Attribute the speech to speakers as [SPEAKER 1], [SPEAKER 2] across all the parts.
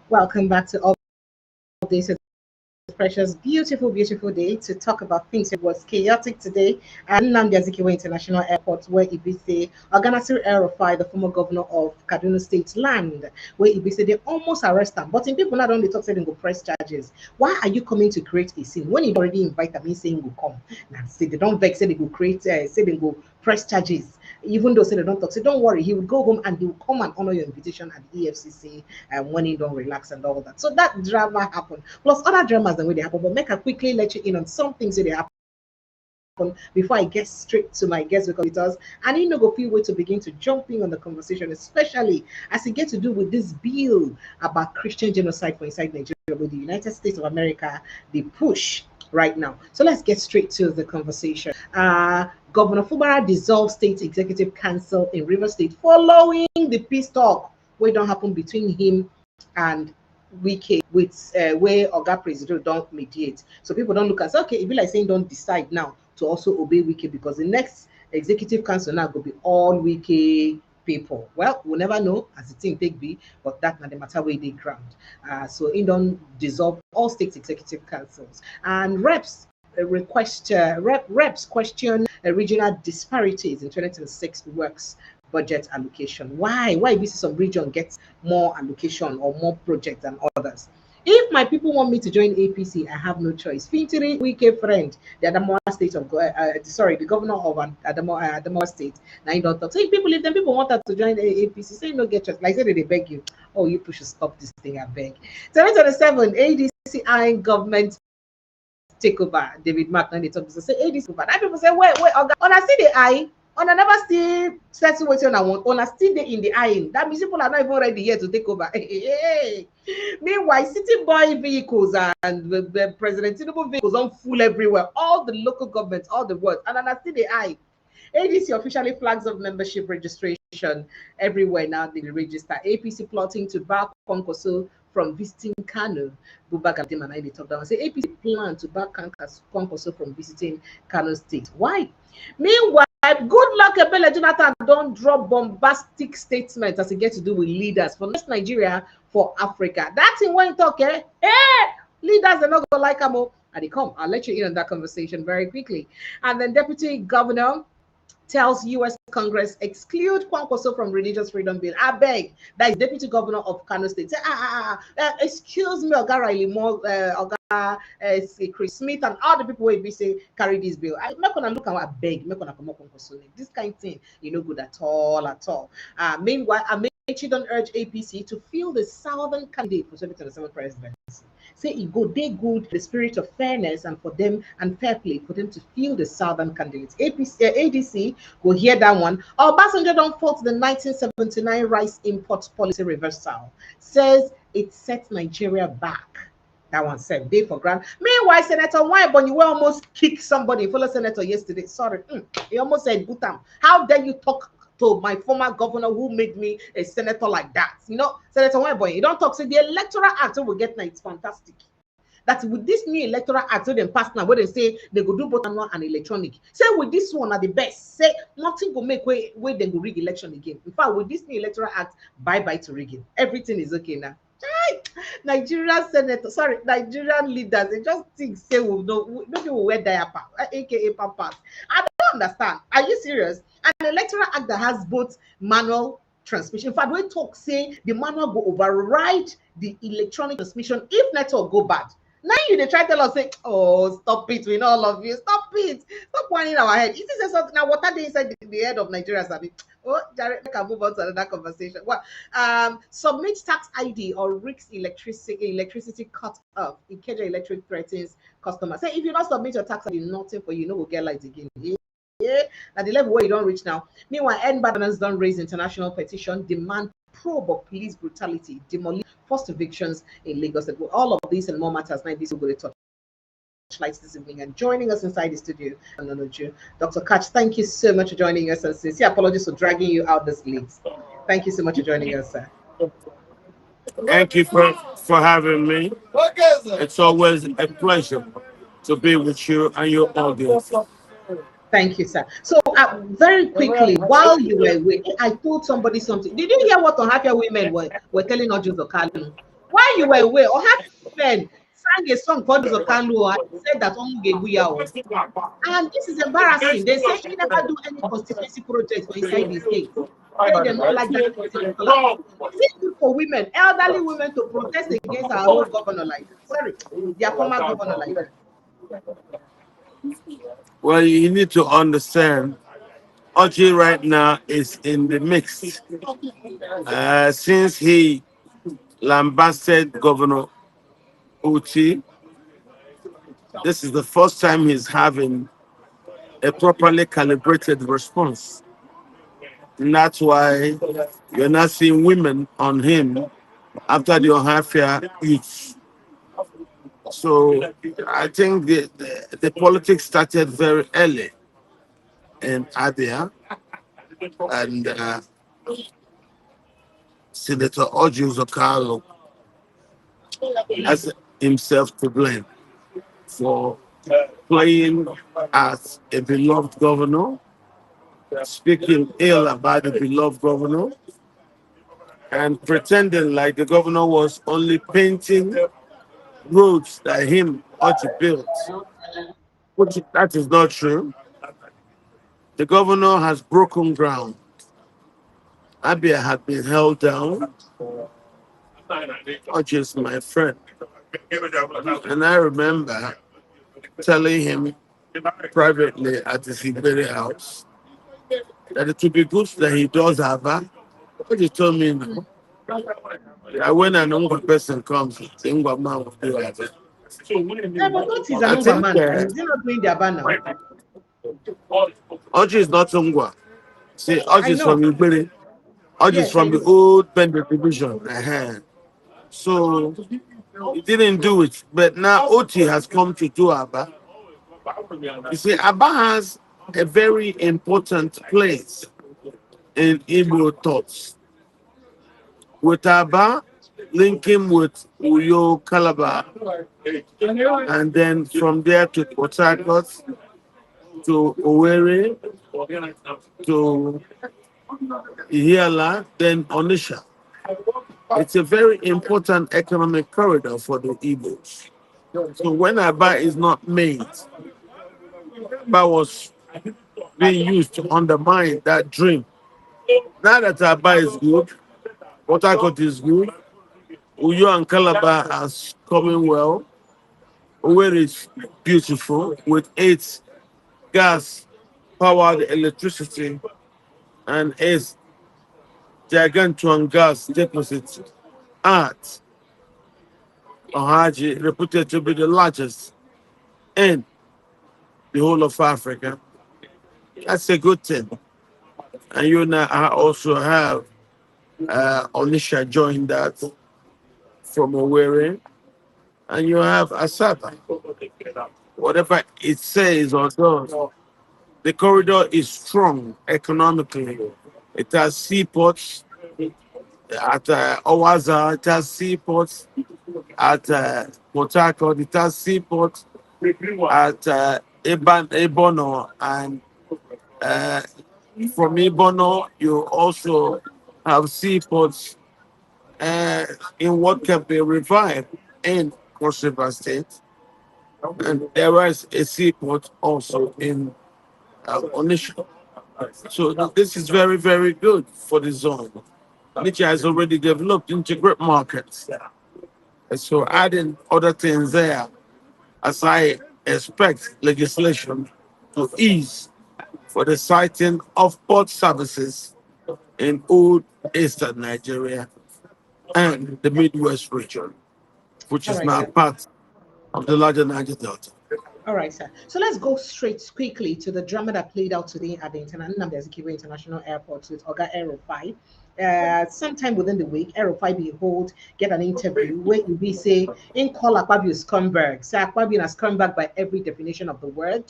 [SPEAKER 1] Welcome back to all this precious, beautiful day to talk about things that was chaotic today at Nnamdi Azikiwe International Airport, where Ibise Oganasir El-Rufai, the former governor of Kaduna State, land, where Ibise they almost arrest him. But in people not only talk say they go press charges. Why are you coming to create a scene when you already invite them? Saying go come now. Say they don't vex. Say they go create. Say they go press charges. Even though say they don't talk, say don't worry, he will go home and he will come and honor your invitation at the EFCC when he don't relax and all that. So that drama happened. Plus other dramas the way they happen. But make I quickly let you in on some things that they happen before I get straight to my guest because and you know go feel way to begin to jump in on the conversation, especially as it gets to do with this bill about Christian genocide for inside Nigeria with the United States of America, the push right now. So let's get straight to the conversation. Governor Fubara dissolved State Executive Council in River State following the peace talk where don't happen between him and Wike with where Oga President don't mediate. So people don't look and say, okay, it be like saying don't decide now to also obey Wike because the next Executive Council now will be all Wike people. Well, we'll never know as the thing take be, but that not the matter where they ground. So it don't dissolve all state executive councils and reps reps question regional disparities in 2026 works budget allocation. Why we see some region gets more allocation or more projects than others? If my people want me to join APC, I have no choice. Fintiri Wike friend, the Adamawa state of the governor of Adamawa state. Now you don't talk. So if people want us to join the APC, say no get choice. Like say they beg you. Oh, you should stop this thing. I beg. 2027 ADCI government takeover. David Mark now they talk to say ADC over. And people say wait, on I see the eye. On I never still settle what I want. On I still there in the eyeing. That means people are not even ready yet to take over. Meanwhile, city boy vehicles and the President Tinubu vehicles on full everywhere. All the local governments, all the world. And I see the eye. ADC officially flags of membership registration everywhere now. They register. APC plotting to back Kwankwaso from visiting Kano. Bubaka and I talk down. Say APC plan to back Kwankwaso from visiting Kano State. Why? Meanwhile, Goodluck Jonathan don't drop bombastic statements as it gets to do with leaders for West Nigeria for Africa. That's in one talk, eh? Leaders are not gonna like them. And they come. I'll let you in on that conversation very quickly. And then Deputy Governor tells U.S. Congress exclude Kwankwaso from religious freedom bill. I beg. That is Deputy Governor of Kano State. Say, excuse me, Oga Riley Moore, Oga Chris Smith, and all the people who be say carry this bill. I'm not gonna look at what I beg. I'm not gonna come up with Kwankwaso. This kind of thing, you know, good at all. Meanwhile, Amechi don't urge APC to field the southern candidate for 2027 presidency. Say it go they good the spirit of fairness and for them and fair play for them to field the southern candidates. ADC go hear that one. Obasanjo don't fault the 1979 rice import policy reversal. Says it set Nigeria back. That one said day for grant. Meanwhile, Senator Nwebon, you almost kicked somebody, fellow senator yesterday. Sorry, he almost said Butam. How dare you talk to my former governor who made me a senator like that? You know, Senator Nwebon, you don't talk. Say the electoral act will get now. It's fantastic. That with this new electoral act, so they pass now, where they say they go do both manual and electronic. Say with this one are the best. Say nothing will make way they go rig election again. In fact, with this new electoral act, bye to rigging. Everything is okay now. Nigerian leaders, they just think say nobody will wear diaper, aka pampers. I don't understand. Are you serious? An electoral act that has both manual transmission. In fact, when talk say the manual go override the electronic transmission if network go bad. Now they try to tell us say, oh, stop it with all of you. Stop it. Stop whining our head. Is this something now? What are they inside the head of Nigeria? Oh, Jared, I can move on to another conversation. Well, submit tax ID or risk electricity cut off. Ikeja Electric threatens customers. Say if you not submit your tax ID, nothing for you. No, will get light again. Yeah, at the level where you don't reach now. Meanwhile, NBADANS don't raise international petition, demand probe of police brutality, demolish forced evictions in Lagos. All of these and more matters. Now, this will go to touch lights this evening and joining us inside the studio. Dr. Katch, thank you so much for joining us, and sincere apologies for dragging you out this late. Thank you so much for joining us, sir.
[SPEAKER 2] Thank you for having me. It's always a pleasure to be with you and your audience.
[SPEAKER 1] Thank you, sir. So, very quickly, while you were away, I told somebody something. Did you hear what Ohafia women were telling Ojo Kalu? While you were away, or had friend sang a song called Zokalo and said that Ongebuya. And this is embarrassing. They say he never do any constituency project for inside the state. Say they not like that color. Is it good for women, elderly women, to protest against our old governor like that? Sorry, their former governor like that.
[SPEAKER 2] Well, you need to understand, Oji right now is in the mix. Since he lambasted Governor Uti, this is the first time he's having a properly calibrated response. And that's why you're not seeing women on him after the Ohafia youths. So I think the politics started very early in Abia, and Senator Oji Zokalo has himself to blame for playing as a beloved governor, speaking ill about the beloved governor, and pretending like the governor was only painting roads that him ought to build, which that is not true. The governor has broken ground. Abia had been held down, not just my friend. And I remember telling him privately at his Iberi house that it would be good that he does have a. What he told me now, that when an Ungwa person comes, the Ungwa man will do it.
[SPEAKER 1] Yeah, but what is an
[SPEAKER 2] I
[SPEAKER 1] Ungwa
[SPEAKER 2] think
[SPEAKER 1] man now? Is he not doing their ban now?
[SPEAKER 2] Oji is not Ungwa. See, Oji
[SPEAKER 1] I
[SPEAKER 2] is from
[SPEAKER 1] know.
[SPEAKER 2] Iberi. Oji is
[SPEAKER 1] Yes, I
[SPEAKER 2] from the
[SPEAKER 1] know.
[SPEAKER 2] old Bender division. So he didn't do it. But now Oti has come to do Abba. You see, Abba has a very important place in Igbo thoughts. With Abba, linking with Uyo Calabar, and then from there to Port Harcourt, to Owerri, to Ihiala, then Onisha. It's a very important economic corridor for the Igbos. So when Aba is not made, Aba was being used to undermine that dream. Now that Aba is good, Port Harcourt is good, Uyo and Calabar are coming well, where it's beautiful with its gas powered electricity and its gigantuan gas deposits at Ohaji, reputed to be the largest in the whole of Africa. That's a good thing. And you now also have Onisha joined that from Owerri, and you have Asaba. Whatever it says or does, the corridor is strong economically. It has seaports at Owaza, it has seaports at Port Harcourt, it has seaports at Ebono, and uh, from Ebono, you also have seaports in what can be revived in Cross River State. And there is a seaport also in Onisha. So this is very, very good for the zone, which has already developed into great markets. And so adding other things there, as I expect legislation to ease for the citing of port services in old eastern Nigeria and the Midwest region, which
[SPEAKER 1] All
[SPEAKER 2] is
[SPEAKER 1] right,
[SPEAKER 2] now
[SPEAKER 1] sir.
[SPEAKER 2] part of the larger Niger Delta.
[SPEAKER 1] All right, sir. So let's go straight quickly to the drama that played out today at the Nnamdi Azikiwe International Airport with Oga Aerofy. Sometime within the week, Aerofy behold get an interview where he be say in call Akpabio scumbag. Say Akpabio a scumbag by every definition of the word,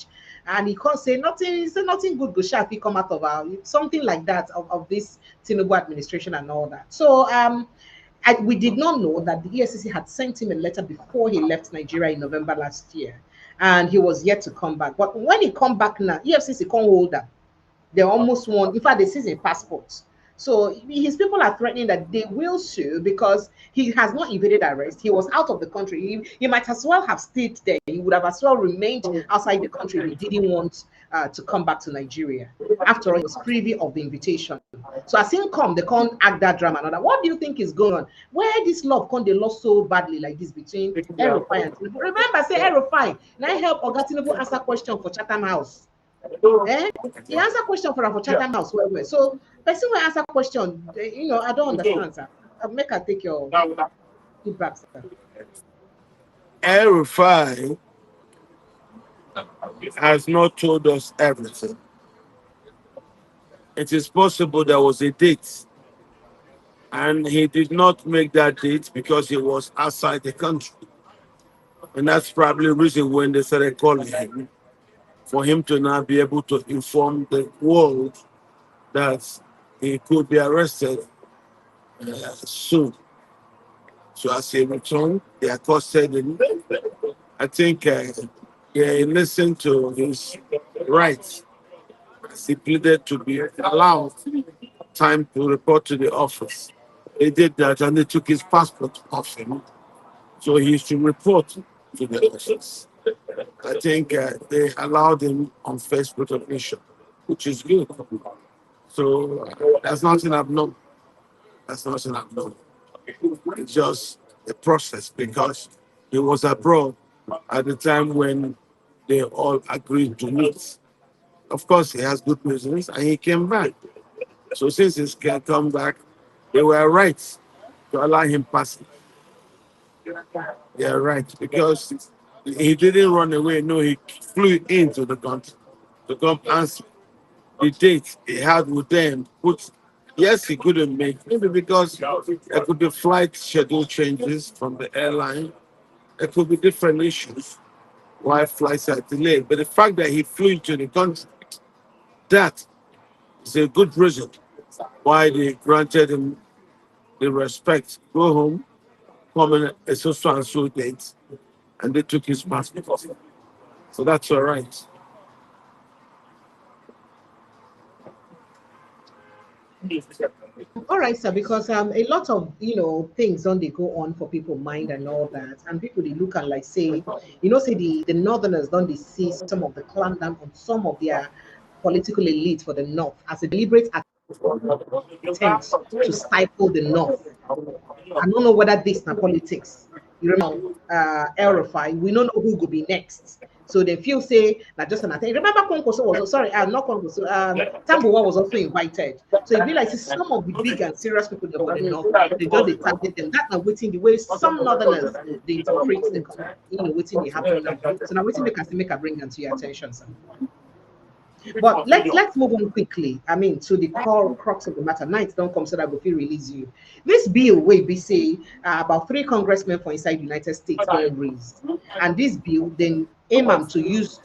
[SPEAKER 1] and he can't say nothing. He say nothing good go sharply come out of something like that of this Tinubu administration and all that. So we did not know that the ESCC had sent him a letter before he left Nigeria in November last year, and he was yet to come back. But when he come back now, EFCC can't hold him. They almost want, in fact, they seize his passport. So his people are threatening that they will sue because he has not evaded arrest. He was out of the country. He might as well have stayed there. He would have as well remained outside the country if he didn't want to come back to Nigeria. After all, he was privy of the invitation. So as him come, they can't act that drama. Another. What do you think is going on? Where this love can they lost so badly like this between Erufai and Tinubu? Remember, say Erufai. Now help Oga Tinubu answer question for Chatham House. Eh? He answer question for Chatham House. Well. So person will answer question. I don't understand, sir. I'll make her take your feedback, sir.
[SPEAKER 2] El-Rufai has not told us everything. It is possible there was a date, and he did not make that date because he was outside the country. And that's probably the reason when they started calling him, for him to now be able to inform the world that he could be arrested soon. So as he returned, they accosted him. I think he listened to his rights as he pleaded to be allowed time to report to the office. They did that and they took his passport off him. So he should report to the office. I think they allowed him on first recognition, which is good. So that's nothing abnormal. That's nothing abnormal. It's just a process because he was abroad at the time when they all agreed to meet. Of course, he has good reasons and he came back. So since he can come back, they were right to allow him passage. They are right because he didn't run away. No, he flew into the country to come answer the date he had with them. Which, yes, he couldn't make, maybe because there could be flight schedule changes from the airline. There could be different issues why flights are delayed. But the fact that he flew into the country, that is a good reason why they granted him the respect. Go home, come in a so and so date, and they took his passport. So that's all right.
[SPEAKER 1] All right, sir, because a lot of things don't they go on for people mind and all that, and people they look and like say, say the northerners don't they see some of the clampdown on some of their political elite for the north as a deliberate attempt to stifle the north. I don't know whether this na politics. You remember El Rufai, we don't know who will be next. So they feel say that just an attempt. Remember Kwankwaso was sorry, not Kwankwaso, Tambuwa was also invited. So it be like some of the big and serious people there for the north, they just they target them. That now waiting the way some northerners they interpret the waiting they happen now. So now waiting make a bring them to your attention, sir. But let's move on quickly. I mean, to the core crux of the matter. Nights don't come so that we release you. This bill will be say about 3 congressmen for inside United States don't raise, and this bill then aim am to use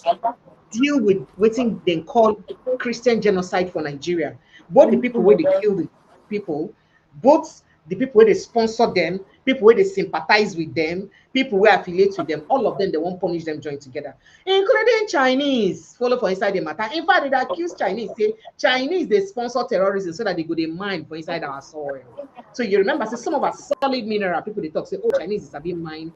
[SPEAKER 1] deal with waiting then call Christian genocide for Nigeria. Both the people where they kill the people, both the people where they sponsor them, people where they sympathize with them, people where affiliate with them, all of them they won't punish them join together, including Chinese. Follow for inside the matter. In fact, they accuse Chinese, say Chinese they sponsor terrorism so that they go they mine for inside our soil. So you remember, say some of our solid mineral people they talk say, oh, Chinese is a bit mine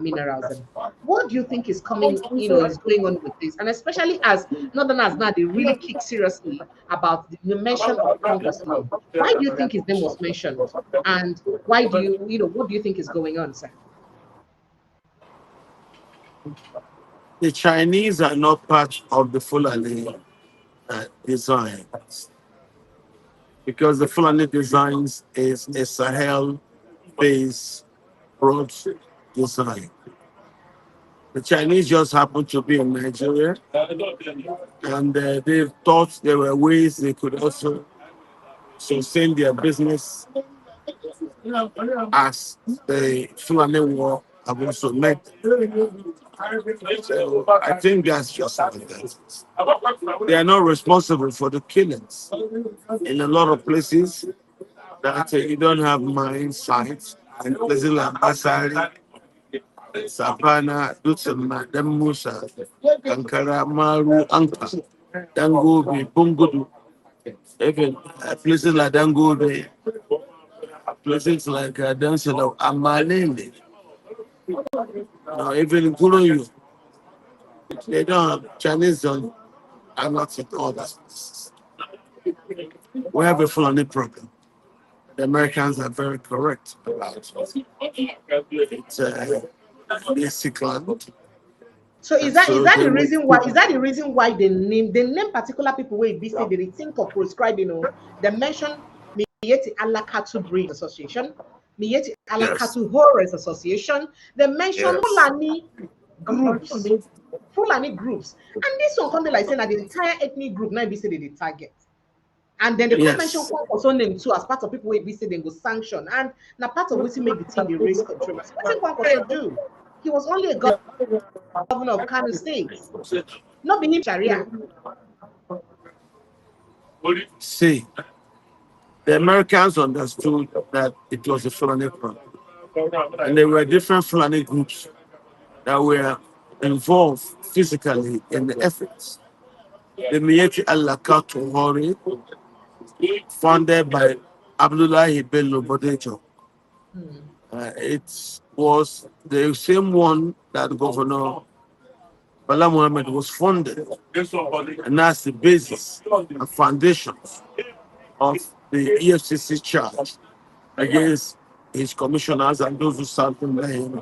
[SPEAKER 1] minerals. And what do you think is coming, is going on with this? And especially as Northerners now, they really kick seriously about the mention of Congress name. Why do you think his name was mentioned? And why do what do you think is going on, sir?
[SPEAKER 2] The Chinese are not part of the Fulani design because the Fulani designs is a Sahel-based broad design. The Chinese just happened to be in Nigeria, and they thought there were ways they could also sustain their business as the Fulani war have also met. So I think that's just how it is. They are not responsible for the killings. In a lot of places that you don't have mine sites, in places like Basari, Savannah, Dutsen, Musa, Kankara, Maru, Anka, Dangobi, Bungudu. Even places like Dangote, places like Danselo, Amalende, even in Kuroyu, they don't have Chinese are not in all that. We have a Fulani problem. The Americans are very correct about it. It's basic land.
[SPEAKER 1] So
[SPEAKER 2] And
[SPEAKER 1] is
[SPEAKER 2] so
[SPEAKER 1] that
[SPEAKER 2] they
[SPEAKER 1] the
[SPEAKER 2] will
[SPEAKER 1] reason why they name particular people where be say they think of prescribing, they mention Mieti Alakatu Breed Association, Mieti
[SPEAKER 2] yes.
[SPEAKER 1] Alakatu Horrors Association, they mention
[SPEAKER 2] Yes.
[SPEAKER 1] Groups, Fulani groups, and this one come like saying that the entire ethnic group now be say they target. And then they come mention
[SPEAKER 2] Yes.
[SPEAKER 1] Kwankwaso name too as part of people where be say they go sanction. And now part of what make the thing they raise controversy. What did Kwankwaso do? He was only a governor of Kano State, not be him Sharia.
[SPEAKER 2] See, the Americans understood that it was a Fulani problem. And there were different Fulani groups that were involved physically in the efforts. The Mieti Alakatu Hori, founded by Abdullahi Bello Bodejo.
[SPEAKER 1] Hmm.
[SPEAKER 2] It was the same one that Governor Bala Muhammad was funded. And that's the basis and foundations of the EFCC charge against his commissioners and those who serve under him.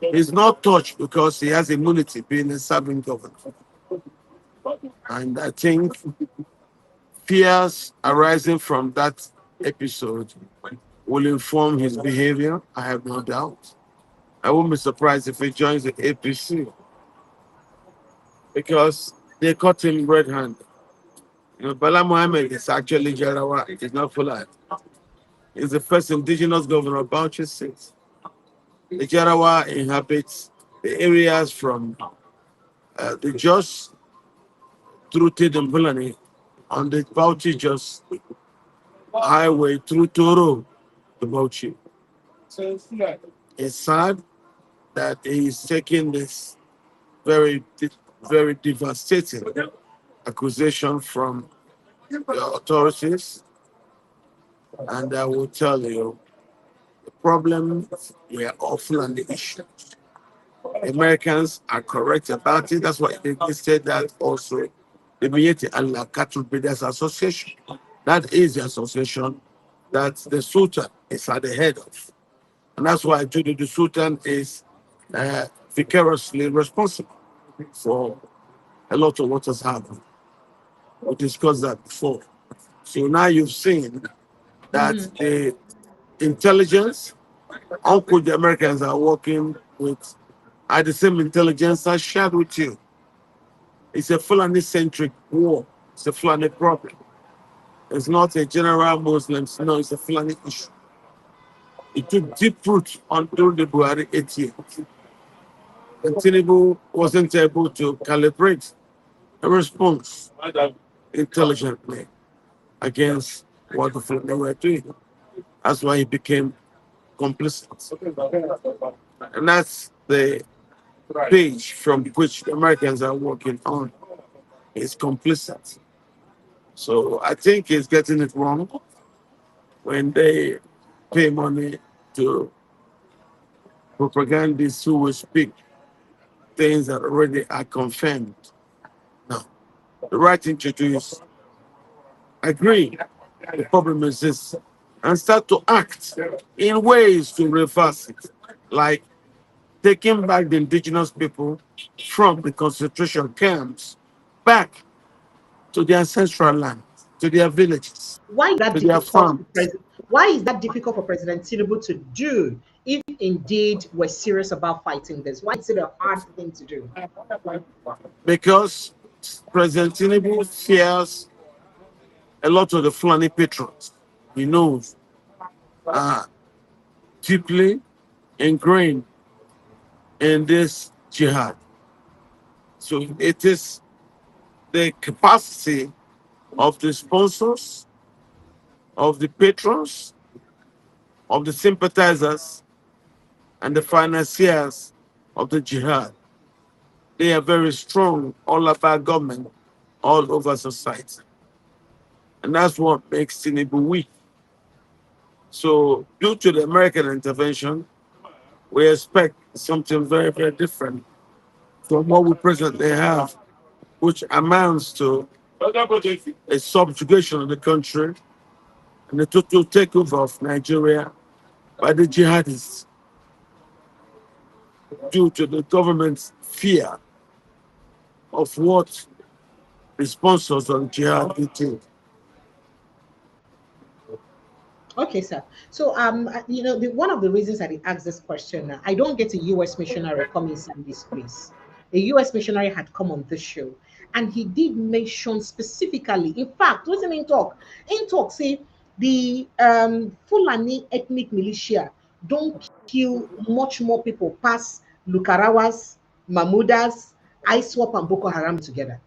[SPEAKER 2] He's not touched because he has immunity being a serving governor. And I think fears arising from that episode will inform his behavior. I have no doubt. I won't be surprised if he joins the APC because they caught him red handed. Bala Mohammed is actually Jarawa, it is not Fulani. He's the first indigenous governor of Bauchi State. The Jarawa inhabits the areas from the Jos through Tidum on the Bauchi Jos highway through Toro to Bauchi. It's sad that he is taking this very, very devastating accusation from the authorities. And I will tell you, the problem we are awful on the issue. Americans are correct about it. That's why they said that also. The Mieti Allah Cattle Breeders Association. That is the association that the Sultan is at the head of. And that's why I told you the Sultan is vicariously responsible for a lot of what has happened. We discussed that before. So now you've seen that
[SPEAKER 1] Mhm.
[SPEAKER 2] the intelligence, uncle the Americans are working with, are the same intelligence I shared with you. It's a Fulani centric war. It's a Fulani problem. It's not a general Muslims. No, it's a Fulani issue. It took deep root on during the Buhari 8 years. And Tinubu wasn't able to calibrate a response intelligently against what the Fulani were doing. That's why he became complicit. And that's the page from which the Americans are working on. Is complicit. So I think he's getting it wrong when they pay money to propagandists who will speak things that already are confirmed. Now, the right thing to do is agree the problem is this and start to act in ways to reverse it, like taking back the indigenous people from the concentration camps back to their ancestral land, to their villages,
[SPEAKER 1] Why is that
[SPEAKER 2] to their
[SPEAKER 1] difficult for
[SPEAKER 2] farms.
[SPEAKER 1] President? Why is that difficult for President Tinubu to do if indeed we're serious about fighting this? Why is it a hard thing to do?
[SPEAKER 2] Because President Tinubu fears a lot of the Fulani patrons. He knows are deeply ingrained in this jihad. So it is the capacity of the sponsors, of the patrons, of the sympathizers, and the financiers of the jihad. They are very strong all about government, all over society. And that's what makes Tinubu weak. So, due to the American intervention, we expect something very, very different from what we presently have, which amounts to a subjugation of the country and the total takeover of Nigeria by the jihadists due to the government's fear of what the sponsors of jihad do.
[SPEAKER 1] Okay, sir. So, one of the reasons I did ask this question, I don't get a U.S. missionary come inside this place. A U.S. missionary had come on this show, and he did mention specifically. In fact, listen in talk, say the Fulani ethnic militia don't kill much more people past Lukarawas, Mamudas, ISWAP, and Boko Haram together.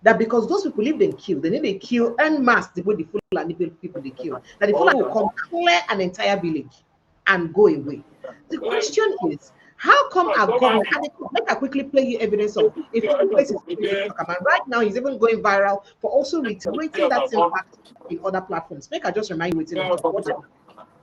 [SPEAKER 1] That because those people live and kill, they need to kill en masse the way the Fulani people they kill. That the Fulani will come clear an entire village and go away. The question is, how come our government, and let I quickly play you evidence of a few places and right now he's even going viral for also reiterating that same fact in other platforms. Make I just remind you what's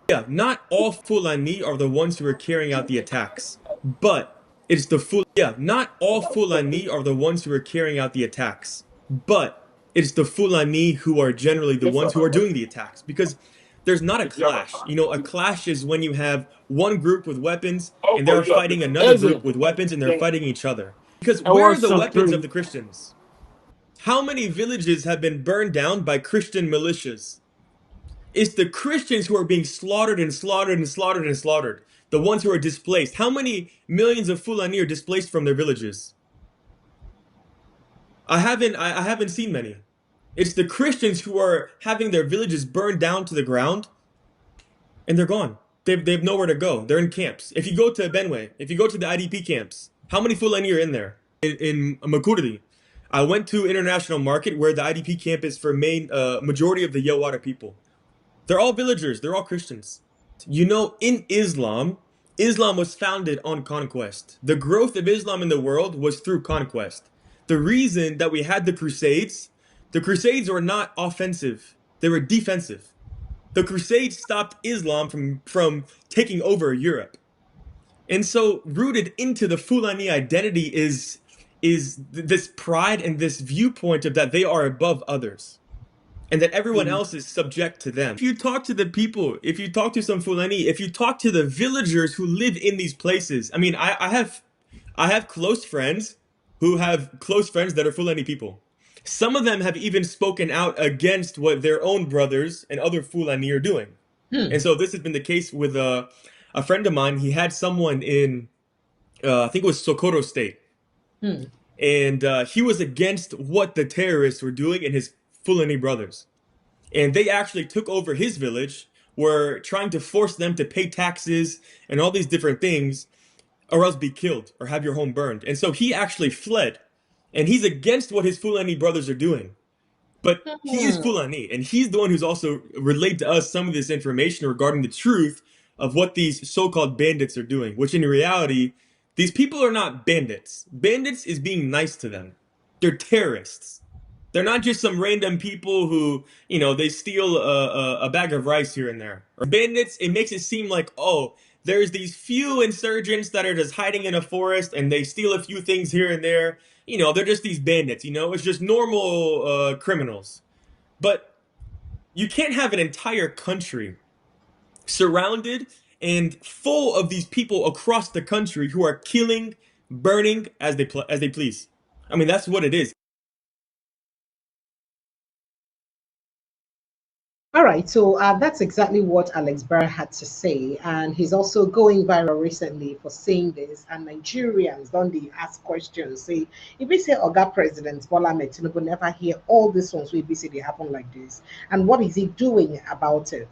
[SPEAKER 3] Yeah, not all Fulani are the ones who are carrying out the attacks, but it's the not all Fulani are the ones who are carrying out the attacks, but it's the Fulani who are generally the ones who are doing the attacks because there's not a clash. You know, a clash is when you have one group with weapons and they're fighting another group with weapons and they're fighting each other. Because where are the weapons of the Christians? How many villages have been burned down by Christian militias? It's the Christians who are being slaughtered and slaughtered and slaughtered and slaughtered. The ones who are displaced. How many millions of Fulani are displaced from their villages? I haven't seen many. It's the Christians who are having their villages burned down to the ground, and they're gone. They've nowhere to go. They're in camps. If you go to Benue, if you go to the IDP camps, how many Fulani are in there? In Makurdi, I went to International Market where the IDP camp is for main majority of the Yawara people. They're all villagers. They're all Christians. You know, in Islam, Islam was founded on conquest. The growth of Islam in the world was through conquest. The reason that we had the Crusades were not offensive. They were defensive. The Crusades stopped Islam from taking over Europe. And so rooted into the Fulani identity is this pride and this viewpoint of that they are above others and that everyone else is subject to them. If you talk to the people, if you talk to some Fulani, if you talk to the villagers who live in these places, I mean, I have close friends who have close friends that are Fulani people. Some of them have even spoken out against what their own brothers and other Fulani are doing. And so this has been the case with a friend of mine. He had someone in, I think it was Sokoto State. And he was against what the terrorists were doing and his Fulani brothers. And they actually took over his village, were trying to force them to pay taxes and all these different things, or else be killed or have your home burned. And so he actually fled. And he's against what his Fulani brothers are doing. But he is Fulani, and he's the one who's also relayed to us some of this information regarding the truth of what these so-called bandits are doing, which in reality, these people are not bandits. Bandits is being nice to them. They're terrorists. They're not just some random people who, you know, they steal a bag of rice here and there. Or bandits, it makes it seem like, oh, there's these few insurgents that are just hiding in a forest and they steal a few things here and there. You know, they're just these bandits, you know, it's just normal criminals. But you can't have an entire country surrounded and full of these people across the country who are killing, burning as they please. I mean, that's what it is.
[SPEAKER 1] All right, so that's exactly what Alex Barr had to say, and he's also going viral recently for saying this. And Nigerians don't they ask questions? Say if we say Oga President Bola Ahmed Tinubu never hear all these ones, we say they happen like this, and what is he doing about it?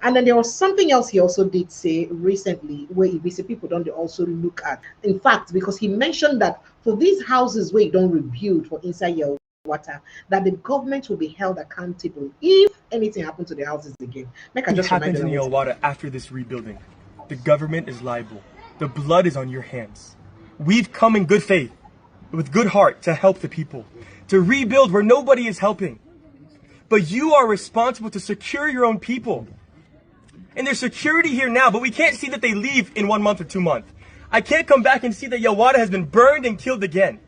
[SPEAKER 1] And then there was something else he also did say recently, where EBC people don't they also look at. In fact, because he mentioned that for these houses where you don't rebuild for inside your water, that the government will be held accountable if anything happened to the houses again. Make I just
[SPEAKER 4] happens in your water after this rebuilding. The government is liable. The blood is on your hands. We've come in good faith, with good heart, to help the people, to rebuild where nobody is helping. but you are responsible to secure your own people. And there's security here now, but we can't see that they leave in 1 month or 2 months. I can't come back and see that Yawata has been burned and killed again.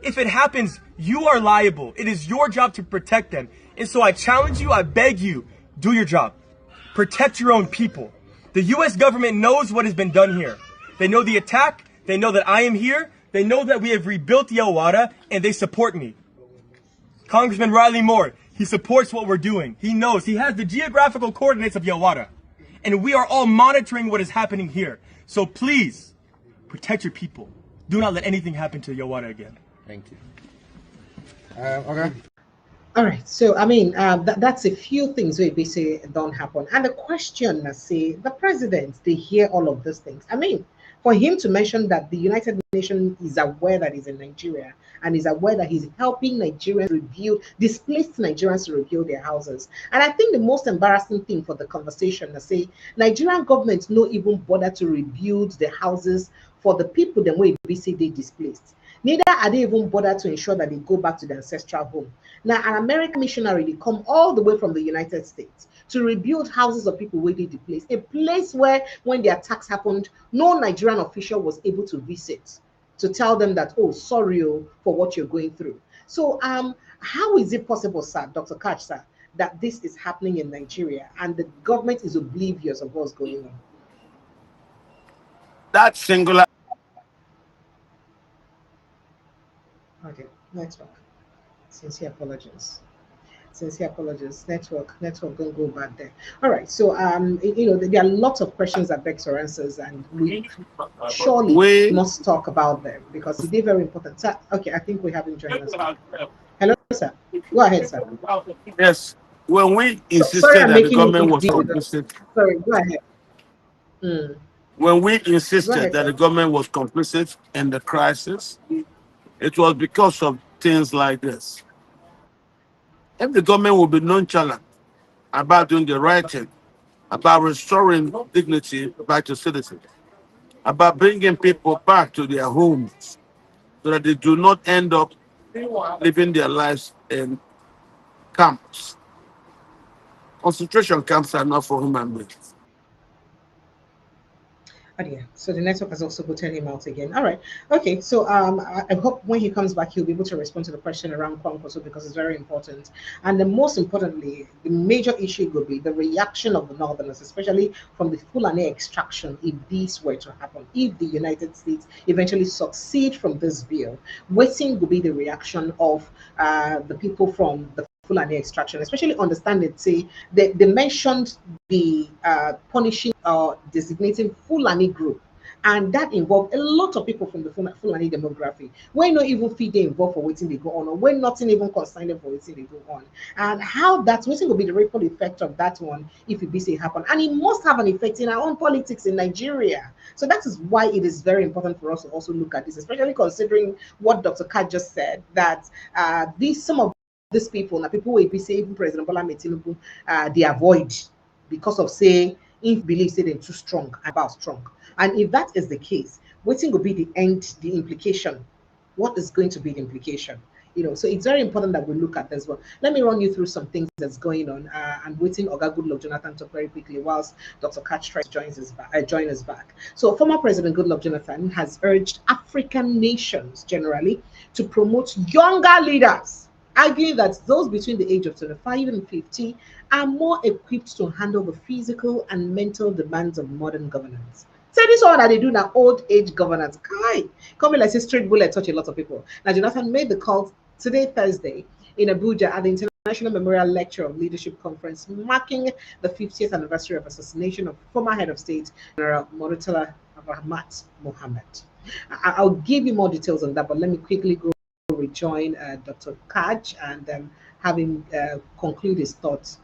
[SPEAKER 4] If it happens, you are liable. It is your job to protect them. And so I challenge you, I beg you, do your job. Protect your own people. The U.S. government knows what has been done here. They know the attack. They know that I am here. They know that we have rebuilt Yawata, and they support me. Congressman Riley Moore, he supports what we're doing. He knows. He has the geographical coordinates of Yawata. And we are all monitoring what is happening here. So please, protect your people. Do not let anything happen to Yawata again.
[SPEAKER 5] Thank you. Okay.
[SPEAKER 1] All right. So, I mean, that's a few things where they say don't happen. And the question, say, the president, they hear all of these things. I mean, for him to mention that the United Nations is aware that he's in Nigeria and is aware that he's helping Nigerians rebuild, displaced Nigerians to rebuild their houses. And I think the most embarrassing thing for the conversation is say, Nigerian government no even bother to rebuild the houses for the people the way we say they displaced. Neither are they even bothered to ensure that they go back to their ancestral home. Now, an American missionary, they come all the way from the United States to rebuild houses of people where they displaced, a place where when the attacks happened, no Nigerian official was able to visit to tell them that, oh, sorry for what you're going through. So how is it possible, sir, Dr. Katch, sir, that this is happening in Nigeria and the government is oblivious of what's going on?
[SPEAKER 2] That singular.
[SPEAKER 1] Okay, network. Sincere apologies. Sincere apologies. Network, don't go back there. All right. So there are lots of questions that beg for answers, and we surely must talk about them because they're very important. Sir, okay, I think we have him join us. Hello, sir. Go ahead, sir.
[SPEAKER 2] Yes. When we insisted that the government was complicit.
[SPEAKER 1] Sorry, go ahead.
[SPEAKER 2] When we insisted that the government was complicit in the crisis, it was because of things like this. If the government would be nonchalant about doing the right thing, about restoring dignity back to citizens, about bringing people back to their homes so that they do not end up living their lives in camps. Concentration camps are not for human beings.
[SPEAKER 1] Oh, yeah. So the network has also booted him out again. All right. Okay. So I hope when he comes back, he'll be able to respond to the question around Kwankwaso because it's very important. And the most importantly, the major issue will be the reaction of the Northerners, especially from the Fulani extraction, if this were to happen. If the United States eventually succeed from this bill, waiting will be the reaction of the people from the Fulani extraction, especially understanding, say, they mentioned the punishing or designating Fulani group. And that involved a lot of people from the Fulani demography. We're not even feed they involved for waiting they go on, or we're nothing even concerned for waiting they go on. And how that's waiting will be the ripple effect of that one if it be say happen. And it must have an effect in our own politics in Nigeria. So that is why it is very important for us to also look at this, especially considering what Dr. Katch just said, that some of these people, now people will be saying even President Bola Tinubu, they avoid because of say if believe say they're too strong about strong. And if that is the case, waiting will be the end, the implication. What is going to be the implication? So it's very important that we look at this one. Let me run you through some things that's going on. I'm waiting Oga Goodluck Jonathan to very quickly whilst Dr. Katch tries to join us back. So former President Goodluck Jonathan has urged African nations generally to promote younger leaders, arguing that those between the age of 25 and 50 are more equipped to handle the physical and mental demands of modern governance. Say this one that they do now, old age governance. Coming like a straight bullet, touch a lot of people. Now, Jonathan made the call today, Thursday, in Abuja at the International Memorial Lecture of Leadership Conference, marking the 50th anniversary of assassination of former head of state, General Murtala Muhammed. I'll give you more details on that, but let me quickly go rejoin Dr. Katch and have him conclude his thoughts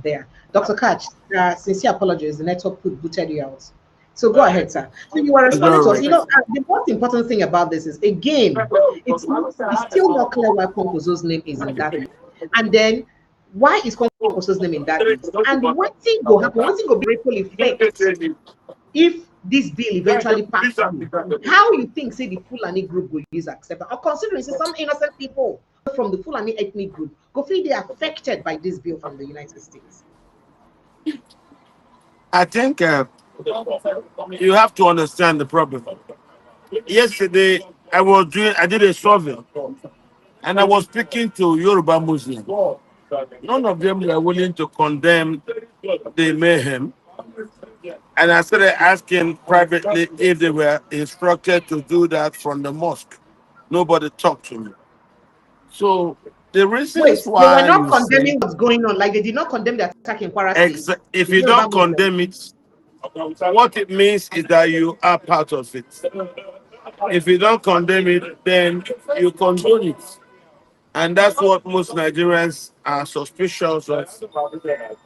[SPEAKER 1] there. Dr. Katch, sincere apologies, the network booted you out. So go ahead, sir. So you were responding to us. The most important thing about this is, again, it's still not clear why Kwankwaso's name is in that list. And then, why is Kwankwaso's name in that list? And one thing will happen, one thing will be ripple effect if this bill eventually passes. How you think, say, the Fulani group will use accept, or considering say, some innocent people from the Fulani ethnic group go feel they are affected by this bill from the United States?
[SPEAKER 2] I think you have to understand the problem. Yesterday, I did a survey, and I was speaking to Yoruba Muslims. None of them were willing to condemn the mayhem. And I started asking privately if they were instructed to do that from the mosque. Nobody talked to me. So the
[SPEAKER 1] Wait,
[SPEAKER 2] reasons
[SPEAKER 1] they were
[SPEAKER 2] why
[SPEAKER 1] not
[SPEAKER 2] you say,
[SPEAKER 1] condemning what's going on. Like they did not condemn the attack in Kwara State.
[SPEAKER 2] if
[SPEAKER 1] The
[SPEAKER 2] you
[SPEAKER 1] Yoruba
[SPEAKER 2] don't
[SPEAKER 1] Muslims.
[SPEAKER 2] condemn it, what it means is that you are part of it. If you don't condemn it, then you condone it. And that's what most Nigerians are suspicious of,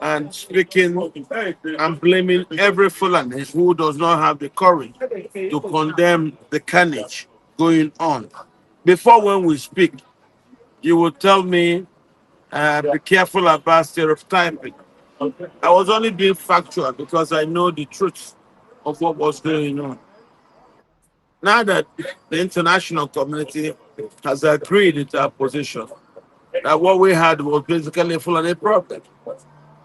[SPEAKER 2] and speaking and blaming every Fulani who does not have the courage to condemn the carnage going on. Before, when we speak, you will tell me, be careful about stereotyping. I was only being factual because I know the truth of what was going on. Now that the international community has agreed with our position, that what we had was basically a Fulani problem,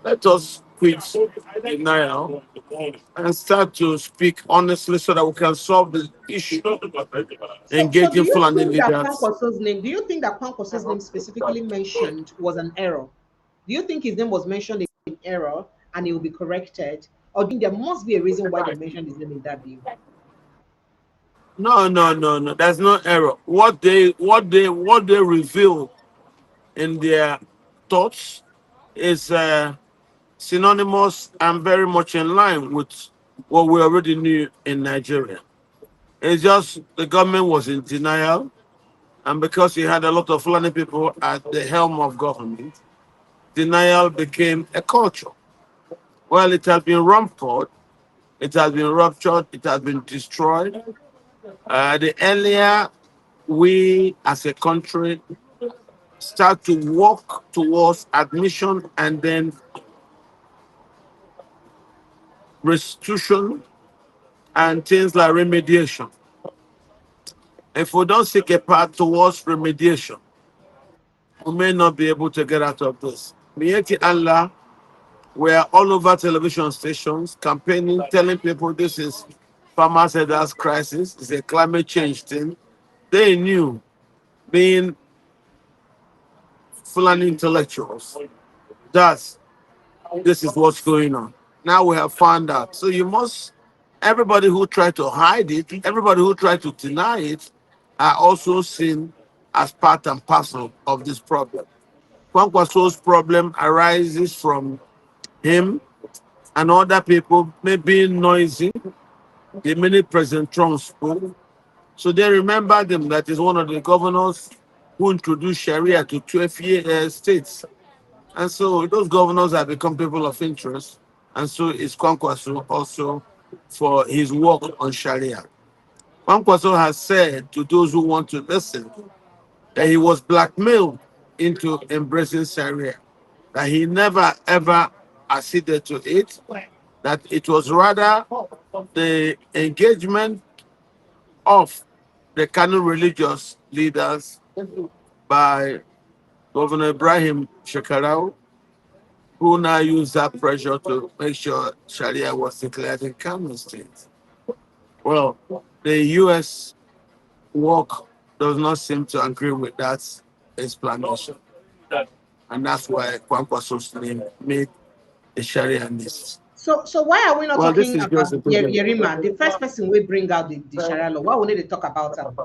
[SPEAKER 2] let us quit denial and start to speak honestly so that we can solve the issue.
[SPEAKER 1] So do
[SPEAKER 2] Engaging
[SPEAKER 1] you
[SPEAKER 2] Fulani
[SPEAKER 1] think that
[SPEAKER 2] leaders.
[SPEAKER 1] Kwankwaso's name, do you think that Kwankwaso's name specifically mentioned was an error? Do you think his name was mentioned in error and it will be corrected? Or do you think there must be a reason why they mentioned his name in that bill?
[SPEAKER 2] No, no, no, no. There's no error. What they reveal in their thoughts is synonymous and very much in line with what we already knew in Nigeria. It's just the government was in denial, and because you had a lot of Fulani people at the helm of government, denial became a culture. Well, it has been rampant, it has been ruptured, it has been destroyed. The earlier we as a country start to walk towards admission and then restitution and things like remediation. If we don't seek a path towards remediation, we may not be able to get out of this. Miyeti Allah, we are all over television stations campaigning, telling people this is farmers' headers crisis, it's a climate change thing. They knew, being Fulani intellectuals, that this is what's going on. Now we have found out. So you must, everybody who tried to hide it, everybody who tried to deny it, are also seen as part and parcel of this problem. Kwankwaso's problem arises from him and other people maybe noisy the minute President Trump spoke. So they remember him that is one of the governors who introduced Sharia to 12 states. And so those governors have become people of interest. And so is Kwankwaso also for his work on Sharia. Kwankwaso has said to those who want to listen that he was blackmailed into embracing Sharia, that he never ever acceded to it, that it was rather the engagement of the Kanu religious leaders by Governor Ibrahim Shekarau, who now used that pressure to make sure Sharia was declared in Kano State. Well, the US work does not seem to agree with that explanation. And that's why Kwankwaso's name made the Sharia list.
[SPEAKER 1] So why are we not
[SPEAKER 2] Well, this
[SPEAKER 1] talking
[SPEAKER 2] is
[SPEAKER 1] about
[SPEAKER 2] just a beginning.
[SPEAKER 1] Yerima, the first person we bring out the Sharia law? Why we need to talk about him?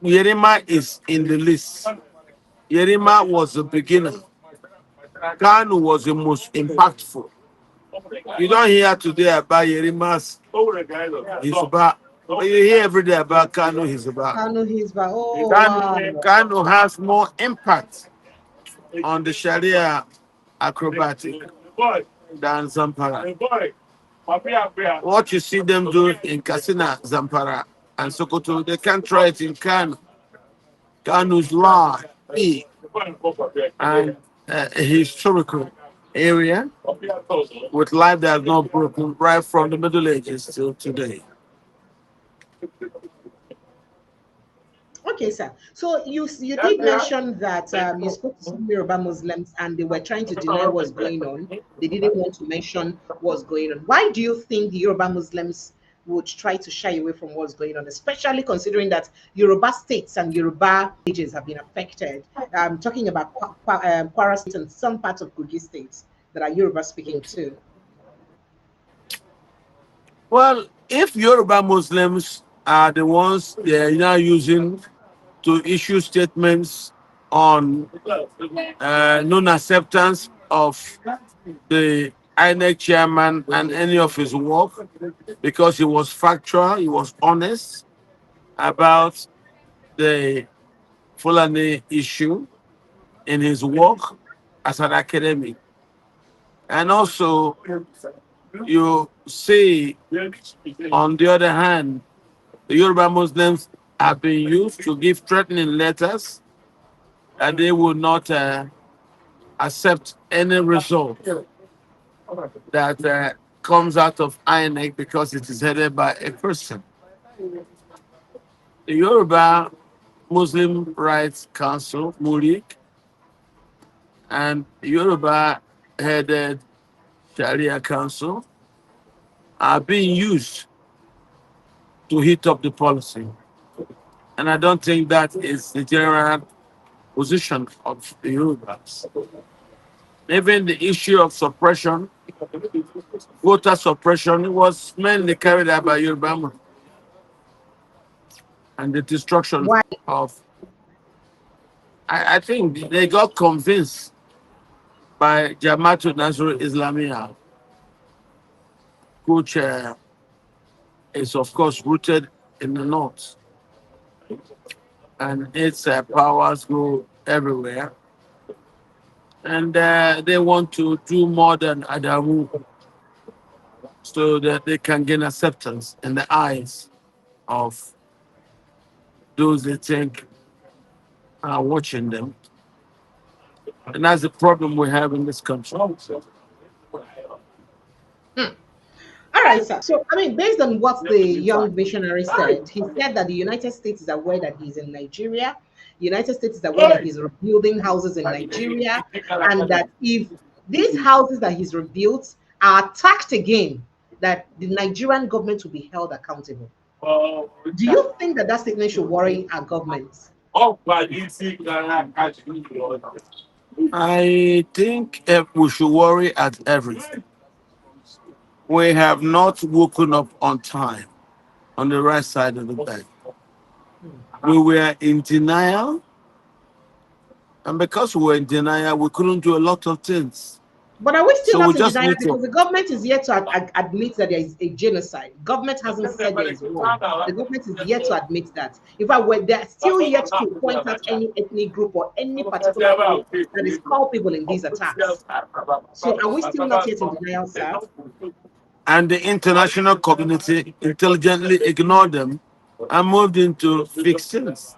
[SPEAKER 2] Yerima is in the list. Yerima was the beginner. Kanu was the most impactful. You don't hear today about Yerima's Hisba. But you hear every day about Kanu Hisba.
[SPEAKER 1] Kanu Hisba. Oh
[SPEAKER 2] Kanu,
[SPEAKER 1] wow.
[SPEAKER 2] Kanu has more impact on the Sharia acrobatic than Zampara. What you see them do in Kasina, Zampara, and Sokoto, they can't try it in Kanu. Kanu's law, big, and a historical area with life that has not broken right from the Middle Ages till today.
[SPEAKER 1] Okay, sir. So you did mention that you spoke to some Yoruba Muslims and they were trying to deny what's going on. They didn't want to mention what's going on. Why do you think the Yoruba Muslims would try to shy away from what's going on, especially considering that Yoruba states and Yoruba villages have been affected? Talking about Kwara State and some parts of Kogi states that are Yoruba speaking too.
[SPEAKER 2] Well, if Yoruba Muslims are the ones they are now using to issue statements on non-acceptance of the INEC chairman and any of his work, because he was factual, he was honest about the Fulani issue in his work as an academic. And also, you see, on the other hand, the Yoruba Muslims have been used to give threatening letters and they will not accept any result that comes out of INEC because it is headed by a person. The Yoruba Muslim Rights Council, Murik, and Yoruba headed Sharia Council are being used to hit up the policy. And I don't think that is the general position of the Yorubas. Even the issue of suppression, voter suppression, was mainly carried out by Yoruba Muslims, and the destruction
[SPEAKER 1] Why?
[SPEAKER 2] of. I think they got convinced by Jamaatul Nasrul Islamiyah, which is, of course, rooted in the north, and its powers go everywhere. And they want to do more than Adamu so that they can gain acceptance in the eyes of those they think are watching them. And that's the problem we have in this country.
[SPEAKER 1] All right, sir. So, I mean, based on what the young missionary said, he said that the United States is aware that he's in Nigeria. The United States is aware that he's rebuilding houses in Nigeria, and that if these houses that he's rebuilt are attacked again, that the Nigerian government will be held accountable. Do you think that that statement should worry our government?
[SPEAKER 2] I think we should worry at everything. We have not woken up on time on the right side of the bed. We were in denial, and because we were in denial, we couldn't do a lot of things.
[SPEAKER 1] But are we still
[SPEAKER 2] So we
[SPEAKER 1] not in
[SPEAKER 2] just
[SPEAKER 1] denial
[SPEAKER 2] need to.
[SPEAKER 1] because the government is yet to admit that there is a genocide? Government hasn't said there is one. The government is yet to admit that. In fact, they're still yet to point out any ethnic group or any particular group that is culpable in these attacks. So are we still not yet in denial, sir?
[SPEAKER 2] And the international community intelligently ignored them and moved into fixings.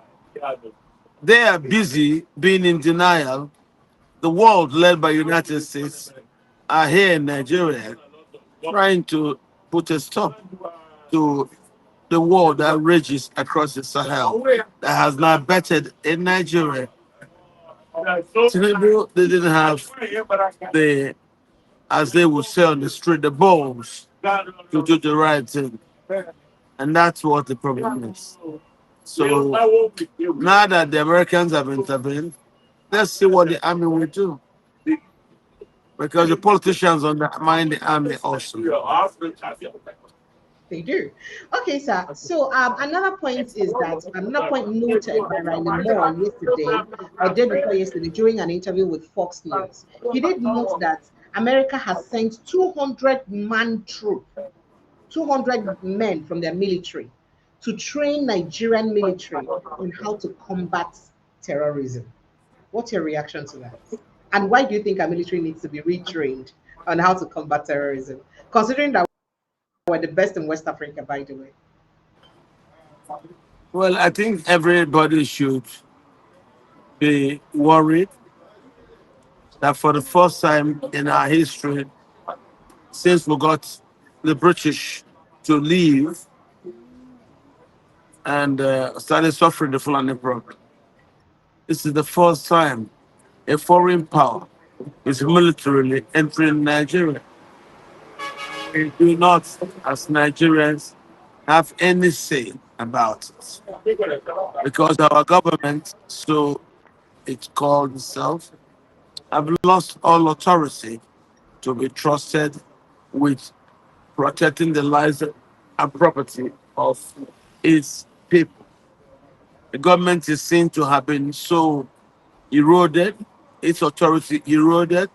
[SPEAKER 2] They are busy being in denial. The world, led by United States, are here in Nigeria trying to put a stop to the war that rages across the Sahel that has now bettered in Nigeria. Tinubu didn't have the, as they would say on the street, the balls to do the right thing. And that's what the problem is. So now that the Americans have intervened, let's see what the army will do. Because the politicians undermine the army also.
[SPEAKER 1] They do. Okay, sir. So another point noted by Riley Moore yesterday or day before yesterday during an interview with Fox News. He did note that America has sent 200-man troop, 200 men from their military to train Nigerian military on how to combat terrorism. What's your reaction to that? And why do you think our military needs to be retrained on how to combat terrorism, considering that we're the best in West Africa, by the way?
[SPEAKER 2] Well, I think everybody should be worried that for the first time in our history, since we got the British to leave and started suffering the Fulani problem. This is the first time a foreign power is militarily entering Nigeria. We do not, as Nigerians, have any say about it because our government, so it called itself, have lost all authority to be trusted with protecting the lives and property of its people. The government is seen to have been so eroded, its authority eroded,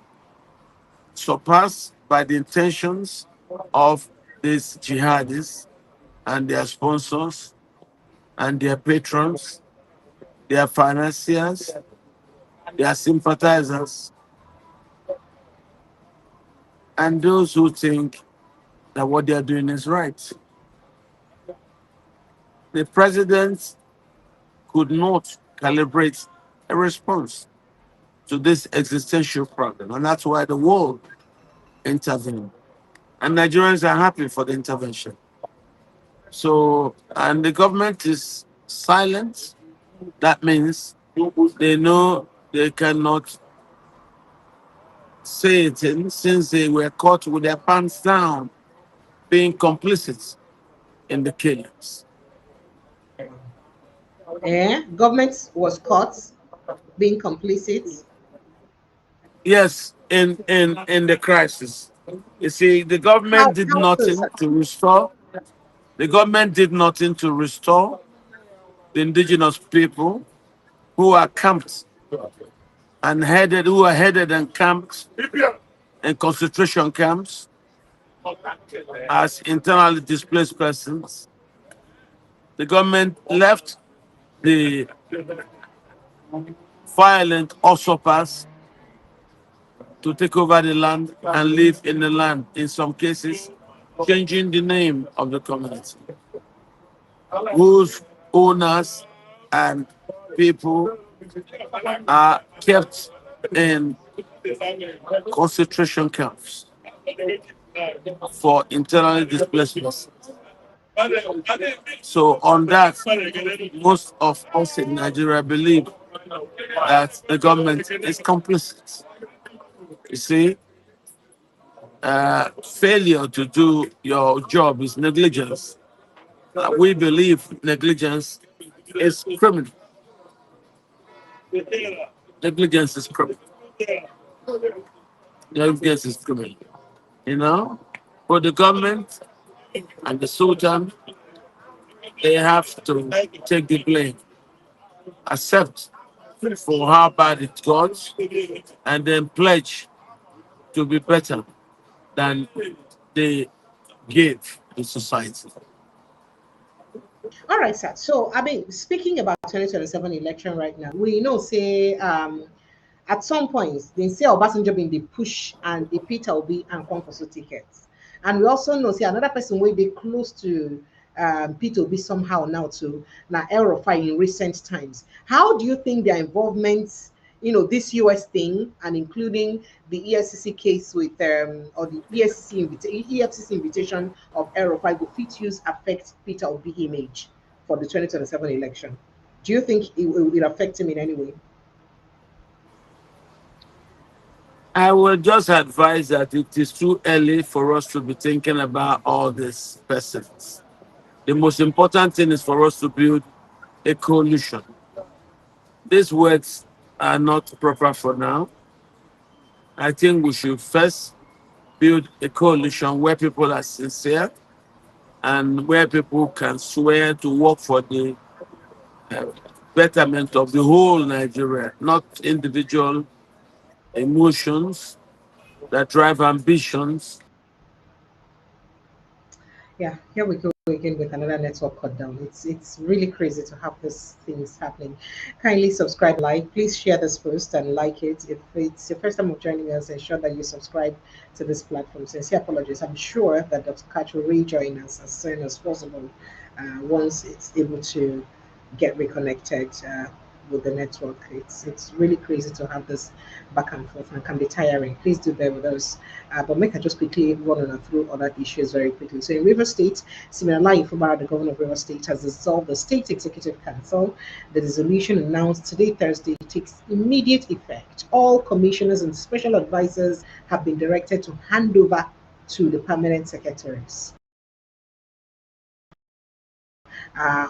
[SPEAKER 2] surpassed by the intentions of these jihadists and their sponsors and their patrons, their financiers, their sympathizers, and those who think that what they are doing is right. The president could not calibrate a response to this existential problem, and that's why the world intervened. And Nigerians are happy for the intervention. So, and the government is silent. That means they know they cannot say it since they were caught with their pants down, being complicit in the killings.
[SPEAKER 1] Government was caught being complicit.
[SPEAKER 2] Yes, in the crisis. You see, the
[SPEAKER 1] How,
[SPEAKER 2] government did
[SPEAKER 1] how so,
[SPEAKER 2] nothing
[SPEAKER 1] sir?
[SPEAKER 2] to restore. The government did nothing to restore the indigenous people who are camped and headed, who are headed and camped in concentration camps as internally displaced persons. The government left the violent usurpers to take over the land and live in the land, in some cases, changing the name of the community, whose owners and people are kept in concentration camps for internally displaced persons. So on that, most of us in Nigeria believe that the government is complicit. You see, failure to do your job is negligence. We believe negligence is criminal. Negligence is criminal. Negligence is criminal. You know, for the government and the Sultan, they have to take the blame, accept for how bad it got, and then pledge to be better than they gave the society.
[SPEAKER 1] All right, sir. So, I mean, speaking about 2027 election right now, we know, say, at some points, they say Obasanjo been the push and the Peter Obi and Kwankwaso tickets. And we also know, say, another person will be close to Peter Obi somehow now to now Erofai in recent times. How do you think their involvement, this US thing and including the EFCC case with or the EFCC invitation of Erofai go fit use affect Peter Obi image for the 2027 election? Do you think it will affect him in any way?
[SPEAKER 2] I would just advise that it is too early for us to be thinking about all these persons. The most important thing is for us to build a coalition. These words are not proper for now. I think we should first build a coalition where people are sincere and where people can swear to work for the uh, betterment of the whole Nigeria, not individual emotions that drive ambitions.
[SPEAKER 1] Yeah, here we go again with another network cut down. It's really crazy to have these things happening. Kindly subscribe, like, please share this post and like it. If it's your first time of joining us, ensure that you subscribe to this platform. Sincere apologies. I'm sure that Dr. Katch will rejoin us as soon as possible once it's able to get reconnected with the network. It's really crazy to have this back and forth and can be tiring. Please do bear with us. But make I just quickly run on through other issues very quickly. So in River State, Siminalayi Fubara, the governor of River State, has dissolved the State Executive Council. The resolution announced today, Thursday, takes immediate effect. All commissioners and special advisors have been directed to hand over to the permanent secretaries.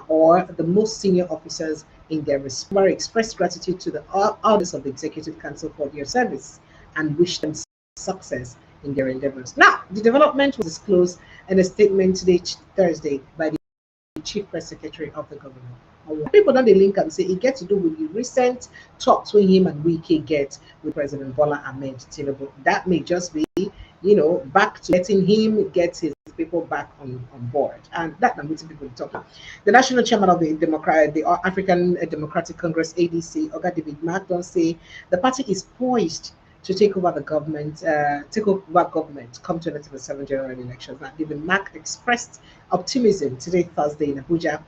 [SPEAKER 1] Or the most senior officers in their respect, express gratitude to the elders of the Executive Council for their service and wish them success in their endeavors. Now, the development was disclosed in a statement today, Thursday, by the Chief Press Secretary of the government. People don't link and say it gets to do with the recent talks between him and Wike get with President Bola Ahmed Tinubu. That may just be, back to letting him get his people back on board, and that I'm waiting people to talk about. The national chairman of the African Democratic Congress (ADC), Oga David Mark, don't say the party is poised to take over the government, come 2027 general elections. Now, David Mark expressed optimism today, Thursday, in Abuja,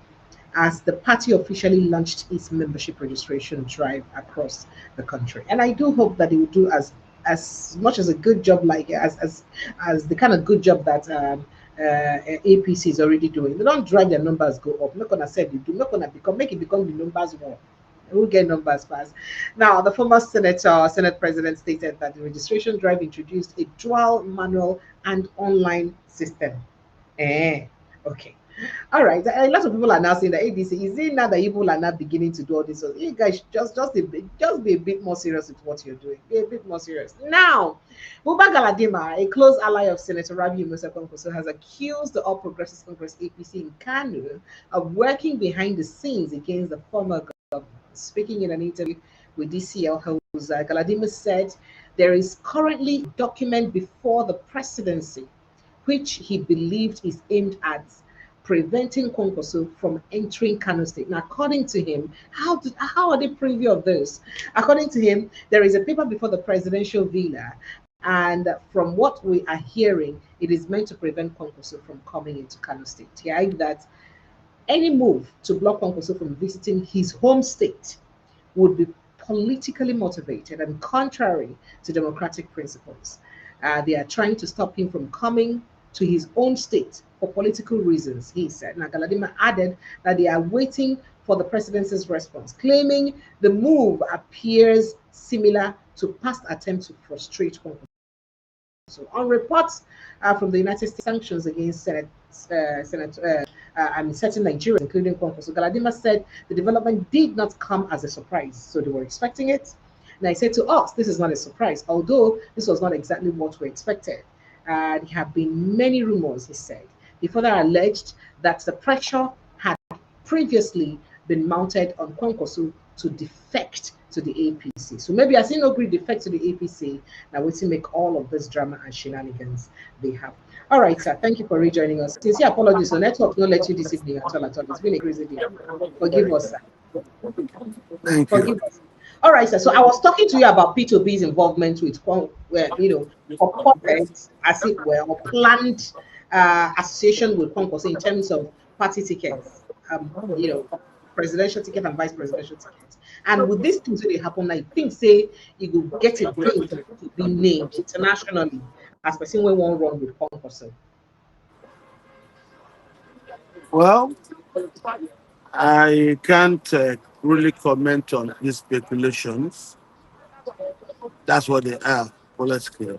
[SPEAKER 1] as the party officially launched its membership registration drive across the country. And I do hope that it will do as much as a good job, like as the kind of good job that APC is already doing. They don't drive their numbers go up. Not gonna say they do. Not gonna make it become the numbers more. We'll get numbers fast. Now, the former Senate president stated that the registration drive introduced a dual manual and online system. Okay. All right. A lot of people are now saying that ADC, is it now that people are now beginning to do all this? So you guys just be a bit more serious with what you're doing. Be a bit more serious. Now, Buba Galadima, a close ally of Senator Rabiu Musa Kwankwaso, has accused the All Progressives Congress APC in Kanu of working behind the scenes against the former government. Speaking in an interview with DCL Hausa, Galadima said there is currently a document before the presidency which he believed is aimed at preventing Kwankwaso from entering Kano State. Now, according to him, how are they privy of this? According to him, there is a paper before the presidential villa, and from what we are hearing, it is meant to prevent Kwankwaso from coming into Kano State. He argued that any move to block Kwankwaso from visiting his home state would be politically motivated and contrary to democratic principles. They are trying to stop him from coming to his own state for political reasons, he said. Now, Galadima added that they are waiting for the presidency's response, claiming the move appears similar to past attempts to frustrate Kwankwaso. So, on reports from the United States sanctions against certain Nigerians, including Kwankwaso, Galadima said the development did not come as a surprise, so they were expecting it. And I said to us, this is not a surprise, although this was not exactly what we expected. There have been many rumors, he said. He further alleged that the pressure had previously been mounted on Kwankwaso to defect to the APC. So maybe I see no great defect to the APC. Now we to make all of this drama and shenanigans they have. All right, sir. Thank you for rejoining us. Sincere apologies. So network don't let you this evening at all. It's been a crazy day. Forgive us, sir.
[SPEAKER 2] Thank
[SPEAKER 1] Forgive
[SPEAKER 2] you.
[SPEAKER 1] us. All right, sir. So I was talking to you about P2B's involvement with, purported, as it were, or planned association with Kwankwaso in terms of party tickets, presidential ticket and vice presidential tickets. And with these things really happen, I think say you will get a dream to be named internationally as person when one run with Kwankwaso.
[SPEAKER 2] Well, I can't really comment on these speculations. That's what they are politically.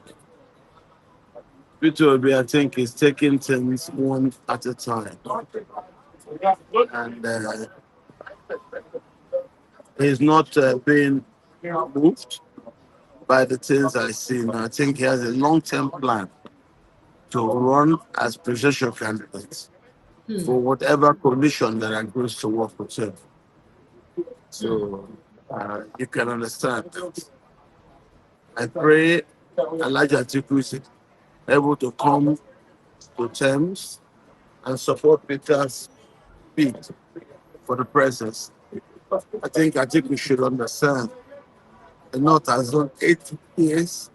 [SPEAKER 2] P2B, I think, is taking things one at a time. And he's not being moved by the things I see. And I think he has a long-term plan to run as presidential candidate for whatever coalition that agrees to work with him. So you can understand that. I pray Elijah Atiku is able to come to terms and support Peter's bid for the presence. I think we should understand the North has done 8 years.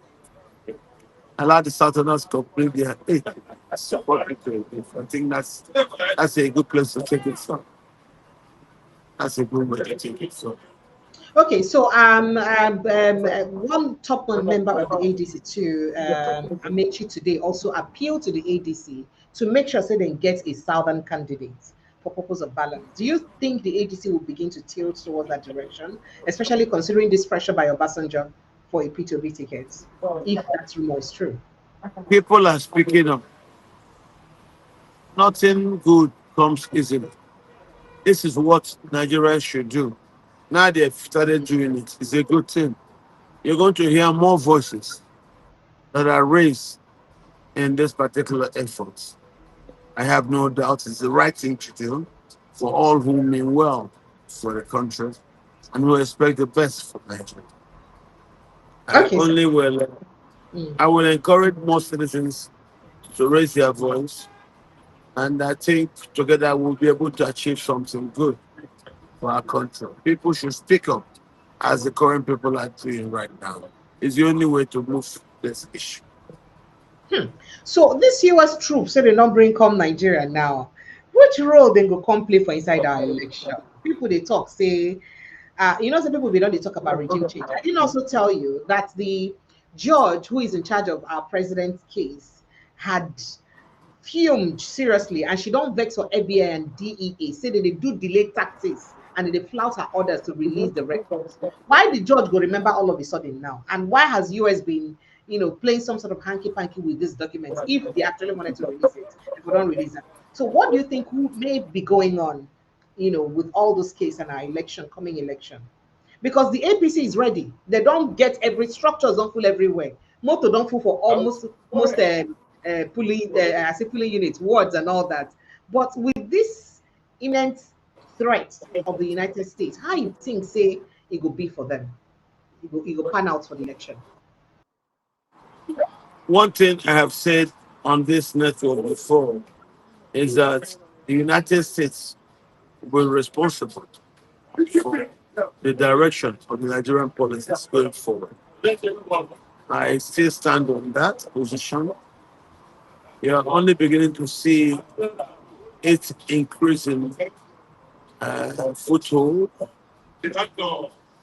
[SPEAKER 2] Allow the Southerners complete their 8. Support Peter. I think that's a good place to take it from. That's a good way to take it from.
[SPEAKER 1] Okay, so one top member of the ADC too, Amechi today also appealed to the ADC to make sure so they get a southern candidate for purpose of balance. Do you think the ADC will begin to tilt towards that direction, especially considering this pressure by Obasanjo for a P2B ticket, if that rumor is true?
[SPEAKER 2] People are speaking up. Nothing good comes easily. This is what Nigerians should do. Now they've started doing it. It's a good thing. You're going to hear more voices that are raised in this particular effort. I have no doubt it's the right thing to do for all who mean well for the country and who expect the best for Nigeria. I
[SPEAKER 1] Okay, so
[SPEAKER 2] only will
[SPEAKER 1] mm,
[SPEAKER 2] I will encourage more citizens to raise their voice, and I think together we'll be able to achieve something good for our country. People should speak up as the current people are doing right now. It's the only way to move this issue.
[SPEAKER 1] so this US troops say they not bring come Nigeria now. Which role they go come play for inside our election? People they talk say, some people we don't they talk about regime change. I didn't also tell you that the judge who is in charge of our president's case had fumed seriously, and she don't vex for FBI and DEA, say that they do delay tactics and they flout her orders to release the records. Why the judge go remember all of a sudden now? And why has US been, playing some sort of hanky-panky with these documents if they actually wanted to release it, if we don't release them? So what do you think may be going on, with all those cases and our coming election? Because the APC is ready. They don't get every structures don't full everywhere. Motor don't full for almost most pulling I say pulling units, wards and all that. But with this immense threat of the United States, how you think say it will be for them? It will pan out for the election.
[SPEAKER 2] One thing I have said on this network before is that the United States will be responsible for the direction of the Nigerian policies going forward. I still stand on that position. You are only beginning to see it increasing foothold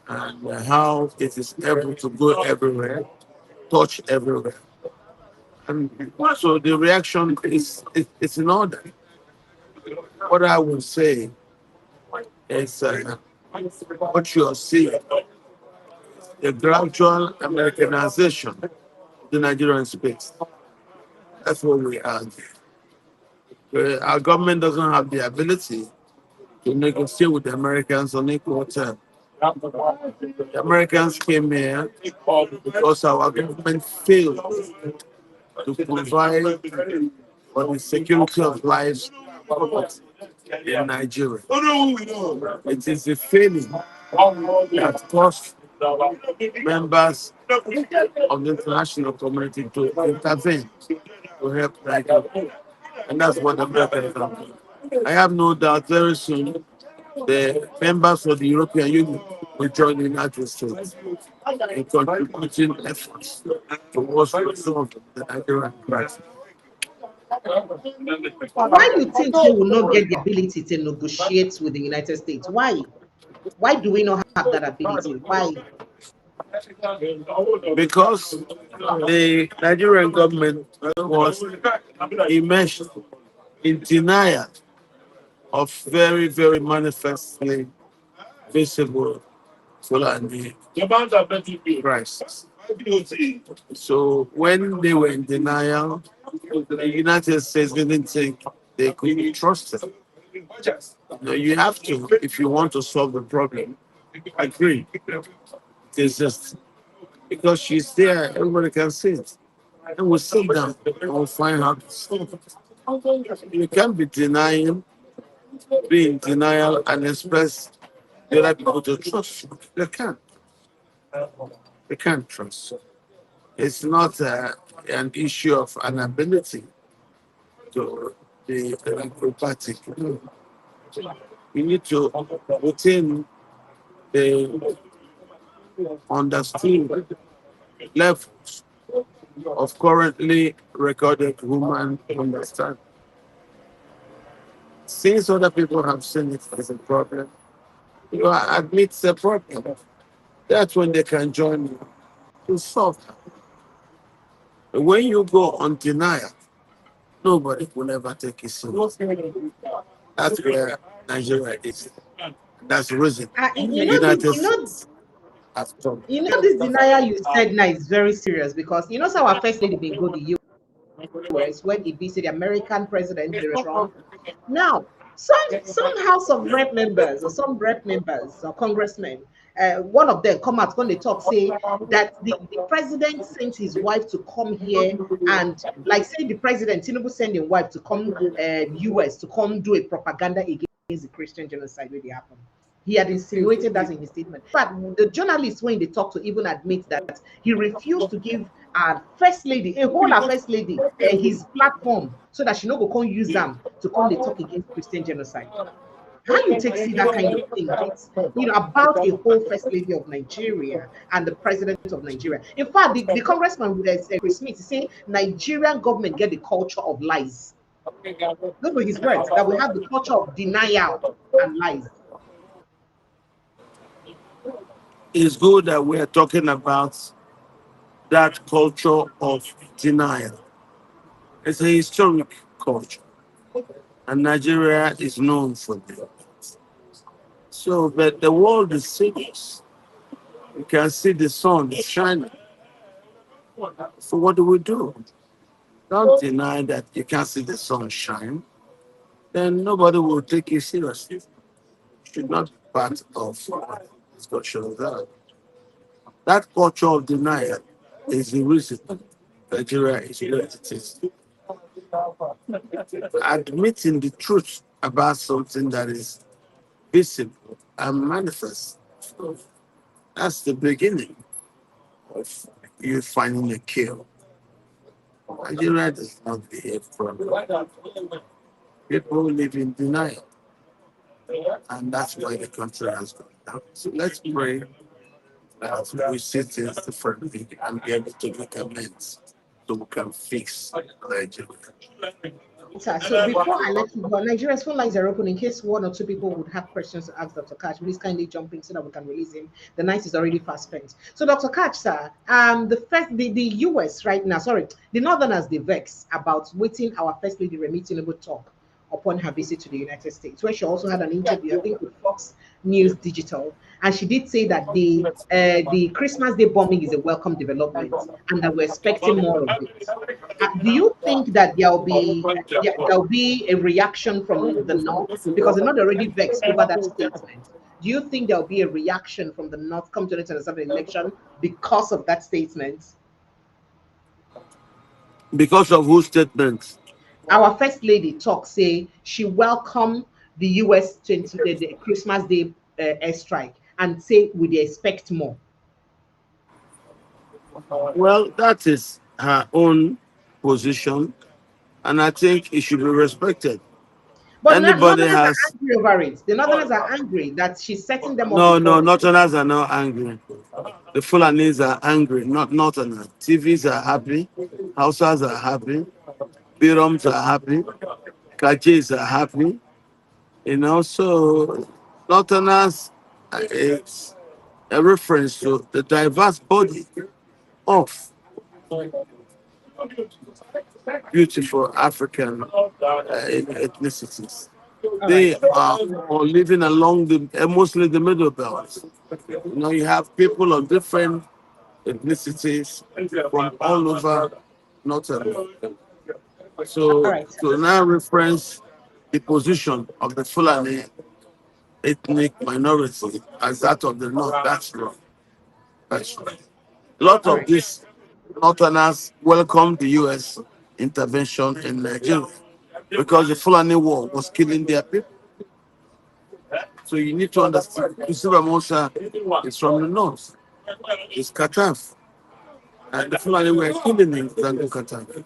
[SPEAKER 2] and how it is able to go everywhere, touch everywhere. And so the reaction is in order. What I would say is what you are seeing, the gradual Americanization of the Nigerian space. That's what we are. Our government doesn't have the ability to negotiate with the Americans on equal terms. The Americans came here because our government failed to provide for the security of lives in Nigeria. It is a failing that caused members of the international community to intervene to help Nigeria. And that's what the Americans are doing. I have no doubt very soon the members of the European Union will join the United States in contributing efforts towards resolving the Nigerian crisis.
[SPEAKER 1] Why you think they will not get the ability to negotiate with the United States? Why? Why do we not have that ability? Why?
[SPEAKER 2] Because the Nigerian government was immersed in denial of very, very manifestly visible Fulani crisis. So when they were in denial, the United States didn't think they could be trusted. You have to, if you want to solve the problem, agree. It's just because she's there, everybody can see it. And we'll sit down and we'll find out. You can't be denying, be in denial and express the other people to trust you. They can't. They can't trust. It's not an issue of an ability to be acrobatic. No. You need to within the understood levels of currently recorded human understanding. Since other people have seen it as a problem, you admit the problem. That's when they can join you to solve that. When you go on denial, nobody will ever take it serious. That's where Nigeria is. That's the reason
[SPEAKER 1] You
[SPEAKER 2] the
[SPEAKER 1] know, this,
[SPEAKER 2] United States has come.
[SPEAKER 1] this denial you said now is very serious because so our first lady been go the US when he visited the American president Trump. Now, some House of Rep members or some rep members or congressmen, one of them come out when they talk say that the president sent his wife to come here and like say the president Tinubu send his wife to come US to come do a propaganda against the Christian genocide where they happen. He had insinuated that in his statement. But the journalist, when they talk to even admit that he refused to give our first lady, a whole our first lady, his platform so that she no go come use them to come they talk against Christian genocide. How you take see that kind of thing? It's about a whole first lady of Nigeria and the president of Nigeria. In fact, the congressman Chris Smith say Nigerian government get the culture of lies. Those were his words, that we have the culture of denial and lies.
[SPEAKER 2] It's good that we are talking about that culture of denial. It's a historic culture, and Nigeria is known for that. So, but the world is serious. You can see the sun is shining. So, what do we do? Don't deny that you can't see the sun shine. Then nobody will take you seriously. You should not be part of discussion of that. That culture of denial is the reason Nigeria is where it is. Admitting the truth about something that is visible and manifest. That's the beginning of you finding a cure. Nigeria does not behave properly. People live in denial, and that's why the country has gone down. So let's pray that we see things differently and be able to make amends so we can fix Nigeria.
[SPEAKER 1] Sir, so before I let you go, Nigeria's phone lines are open in case one or two people would have questions to ask Dr. Katch. Please kindly jump in so that we can release him. The night is already fast spent. So, Dr. Katch, sir, the US right now, sorry, the Northerners they vex about waiting our first lady Remi Tinubu talk upon her visit to the United States, where she also had an interview, I think, with Fox News Digital, and she did say that the Christmas Day bombing is a welcome development and that we're expecting more of it. Do you think that there'll be a reaction from the North because they're not already vexed over that statement? Do you think there'll be a reaction from the North come 2027 election because of that statement?
[SPEAKER 2] Because of whose statements?
[SPEAKER 1] Our first lady talk say she welcomed the US 20 the Christmas Day airstrike and say we dey expect more.
[SPEAKER 2] Well, that is her own position, and I think it should be respected.
[SPEAKER 1] But
[SPEAKER 2] Anybody
[SPEAKER 1] Northerners are
[SPEAKER 2] has
[SPEAKER 1] angry over it. The Northerners are angry that she's setting them up
[SPEAKER 2] no,
[SPEAKER 1] before.
[SPEAKER 2] no, Northerners are not angry. The Fulanese are angry, not Northerners. TVs are happy, Hausas are happy, Biroms are happy, Kajis are happy. So Northerners is a reference to the diverse body of beautiful African ethnicities.
[SPEAKER 1] All right.
[SPEAKER 2] They are all living along mostly the middle belt. You have people of different ethnicities from all over North America.
[SPEAKER 1] All
[SPEAKER 2] So
[SPEAKER 1] right.
[SPEAKER 2] to now reference the position of the Fulani ethnic minority as that of the North, that's wrong. That's wrong. A lot
[SPEAKER 1] All
[SPEAKER 2] of
[SPEAKER 1] right.
[SPEAKER 2] these Northerners welcomed the U.S. intervention in Nigeria because the Fulani war was killing their people. So you need to understand, Christopher Musa is from the north. It's Kataf. And the Fulani were killing in Zango Kataf.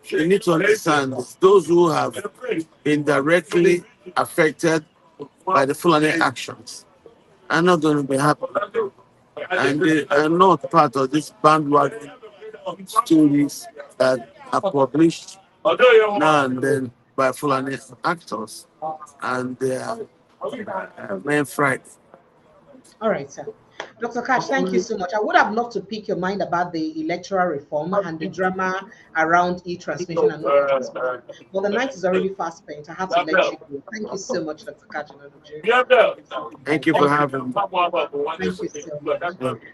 [SPEAKER 2] So you need to understand those who have been directly affected by the Fulani actions are not going to be happy. And they are not part of this bandwagon stories that are published now and then by Fulani actors and their main fright.
[SPEAKER 1] All right, sir. Dr. Katch, thank you so much. I would have loved to pick your mind about the electoral reform and the drama around e-transmission and no e-transmission. But the night is already fast spent. I have to let you go. Thank you so much, Dr. Katch.
[SPEAKER 2] Thank you for
[SPEAKER 1] Thank you.
[SPEAKER 2] having me.
[SPEAKER 1] Thank you so much.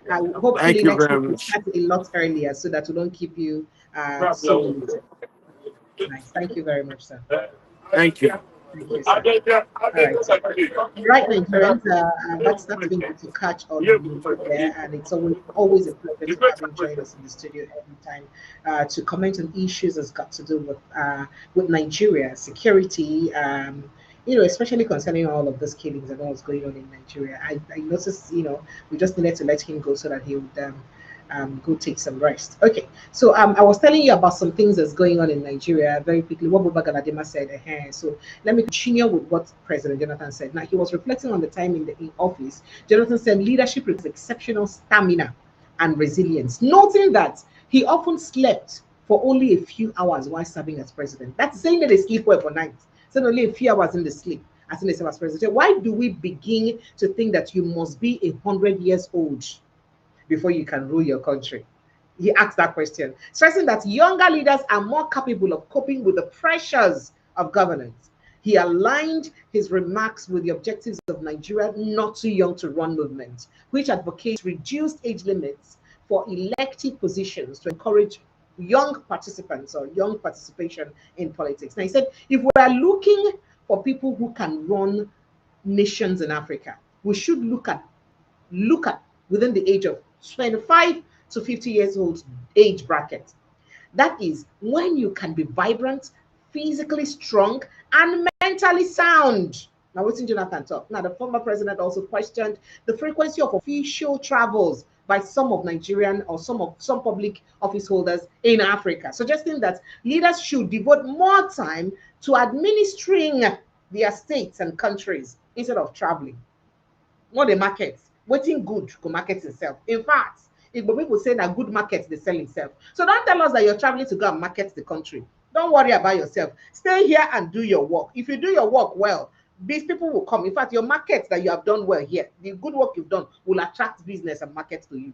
[SPEAKER 2] Thank
[SPEAKER 1] Hopefully
[SPEAKER 2] you
[SPEAKER 1] next
[SPEAKER 2] very
[SPEAKER 1] week we
[SPEAKER 2] much.
[SPEAKER 1] start a lot earlier so that we don't keep you so late. Nice. Thank you very much, sir.
[SPEAKER 2] Thank you.
[SPEAKER 1] Thank you, sir. All right, sir. Right, Nigerians, that's been good to catch on there, and it's always a pleasure to have him join us in the studio every time to comment on issues that's got to do with Nigeria security. Especially concerning all of those killings and what's going on in Nigeria. I noticed, we just needed to let him go so that he would go take some rest. Okay, so I was telling you about some things that's going on in Nigeria very quickly. What Baba Galadima said. So let me continue with what President Jonathan said. Now he was reflecting on the time in office. Jonathan said leadership requires exceptional stamina and resilience, noting that he often slept for only a few hours while serving as president. That's saying that they sleep well for nights. So only a few hours in the sleep as in the serve as president. Why do we begin to think that you must be 100 years old before you can rule your country? He asked that question, stressing that younger leaders are more capable of coping with the pressures of governance. He aligned his remarks with the objectives of Nigeria Not Too Young to Run movement, which advocates reduced age limits for elected positions to encourage young participants or young participation in politics. Now, he said, if we are looking for people who can run nations in Africa, we should look at within the age of 25 to 50 years old age bracket. That is when you can be vibrant, physically strong, and mentally sound. Now, what's in Jonathan talk? Now, the former president also questioned the frequency of official travels by some of Nigerian or some public office holders in Africa, suggesting that leaders should devote more time to administering their states and countries instead of traveling. Not the market. Waiting good go market itself. In fact, if people say that good market they sell itself. So don't tell us that you're traveling to go and market the country. Don't worry about yourself. Stay here and do your work. If you do your work well, these people will come. In fact, your market that you have done well here, the good work you've done will attract business and market to you.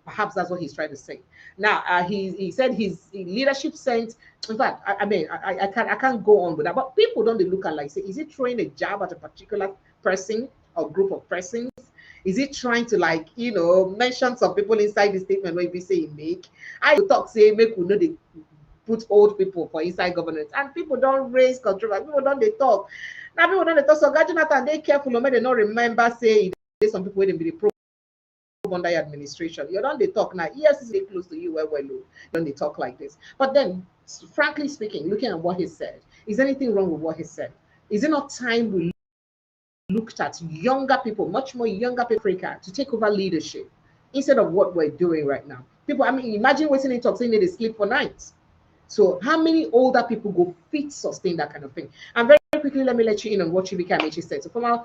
[SPEAKER 1] Perhaps that's what he's trying to say. Now, he said his leadership sent. In fact, I can't go on with that. But people don't look at like say, is he throwing a jab at a particular person or group of persons? Is he trying to mention some people inside the statement where he say he make? I talk say make we know they put old people for inside governance and people don't raise controversy. People don't they talk. Now people don't they talk. So God Jonathan, they careful, make they not remember say there's some people waiting be the probe under your administration. You don't they talk now. Yes, is close to you well. Don't they talk like this? But then, frankly speaking, looking at what he said, is anything wrong with what he said? Is it not time we looked at younger people, much more younger people in Africa to take over leadership instead of what we're doing right now? People, imagine waiting in talk saying they sleep for nights. So how many older people go fit sustain that kind of thing? And very quickly, let me let you in on what Chibika Amechi said. So former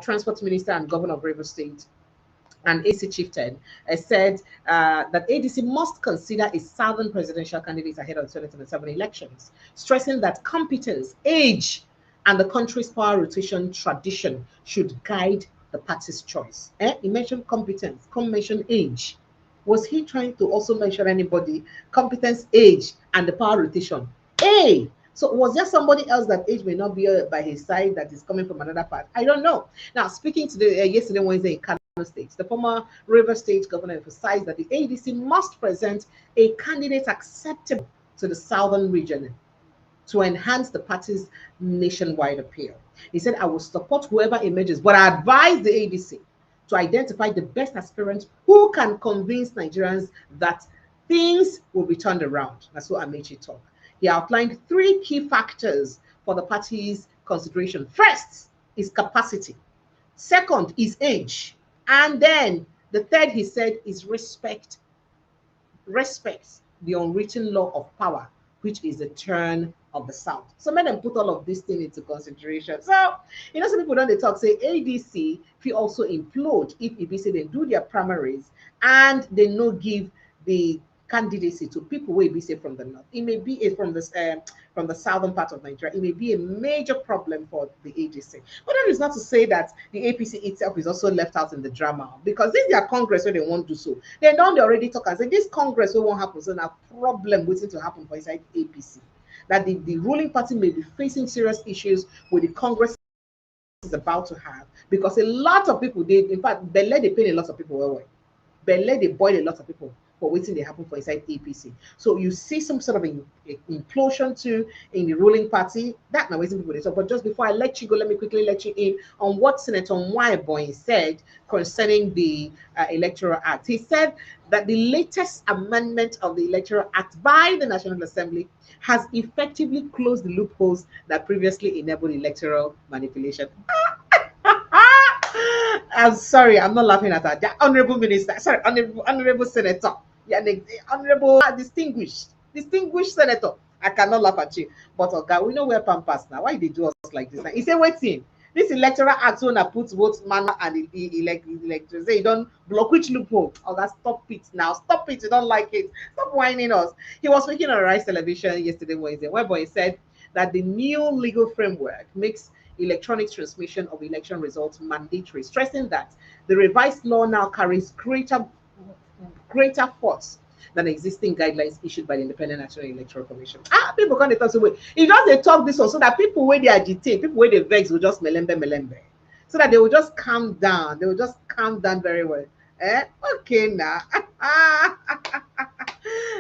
[SPEAKER 1] transport minister and governor of Rivers State and AC chieftain said that ADC must consider a southern presidential candidate ahead of the 2027 elections, stressing that competence, age, and the country's power rotation tradition should guide the party's choice. He mentioned competence, mention age. Was he trying to also mention anybody? Competence, age, and the power rotation. Hey, so was there somebody else that age may not be by his side that is coming from another part? I don't know. Now, speaking to the yesterday, Wednesday in Kano State, the former River State governor emphasized that the ADC must present a candidate acceptable to the southern region to enhance the party's nationwide appeal. He said, I will support whoever emerges, but I advise the ADC to identify the best aspirant who can convince Nigerians that things will be turned around. That's what Amechi talked. He outlined 3 key factors for the party's consideration. First is capacity. Second is age. And then the third, he said, is respect. Respects the unwritten law of power, which is the turn of the South. So let them put all of these things into consideration. So, some people don't they talk, say ADC, if you also implode, if say they do their primaries and they no give the candidacy to people who be say from the north. It may be from the southern part of Nigeria. It may be a major problem for the AGC. But that is not to say that the APC itself is also left out in the drama, because this is their Congress where they want to do so. They don't already talk and say this Congress won't happen, so now problem waiting to happen for inside APC. That the ruling party may be facing serious issues with the Congress is about to have, because a lot of people, in fact, Bele they pay a lot of people well. Bele they boil a lot of people for waiting they happen for inside APC. So you see some sort of implosion too in the ruling party. That now waiting people they talk. But just before I let you go, let me quickly let you in on what Senator Nwaiboy said concerning the Electoral Act. He said that the latest amendment of the Electoral Act by the National Assembly has effectively closed the loopholes that previously enabled electoral manipulation. I'm sorry, I'm not laughing at that. The honorable minister, sorry, honorable senator, yeah, the honorable distinguished senator. I cannot laugh at you, but okay, we know where Pampas now. Why they do us like this? Now, he said, waiting. This electoral act when I put both man and electors. Say you don't block which loophole. Okay, stop it now. Stop it. You don't like it. Stop whining us. He was speaking on Rice Television yesterday, Wednesday, whereby he said that the new legal framework makes electronic transmission of election results mandatory, stressing that the revised law now carries greater force than existing guidelines issued by the Independent National Electoral Commission. People can't talk so way. He just they talk this one so that people where they agitate, people where they vex will just melembe, so that they will just calm down. They will just calm down very well. Okay now.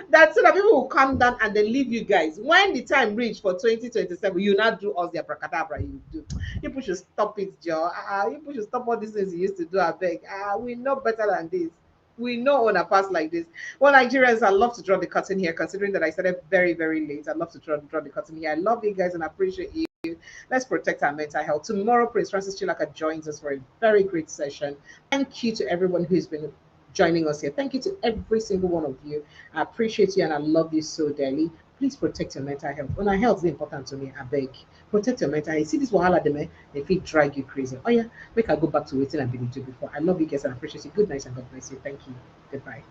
[SPEAKER 1] That's so that people will calm down and then leave you guys. When the time reach for 2027, you not do us the abracadabra. You do. People should stop it, Joe. People should stop all these things you used to do. I beg. We know better than this. We know on a past like this. Well, Nigerians, I love to draw the curtain here, considering that I started very, very late. I love to draw the curtain here. I love you guys and I appreciate you. Let's protect our mental health. Tomorrow, Prince Francis Chilaka joins us for a very great session. Thank you to everyone who's been joining us here. Thank you to every single one of you. I appreciate you and I love you so dearly. Please protect your mental health. When our health is important to me, I beg. Protect your mental health. You see this wahala, they feel drag you crazy. Oh yeah, make I go back to waiting and be do before. I love you guys and I appreciate you. Good night and God bless you. Thank you. Goodbye.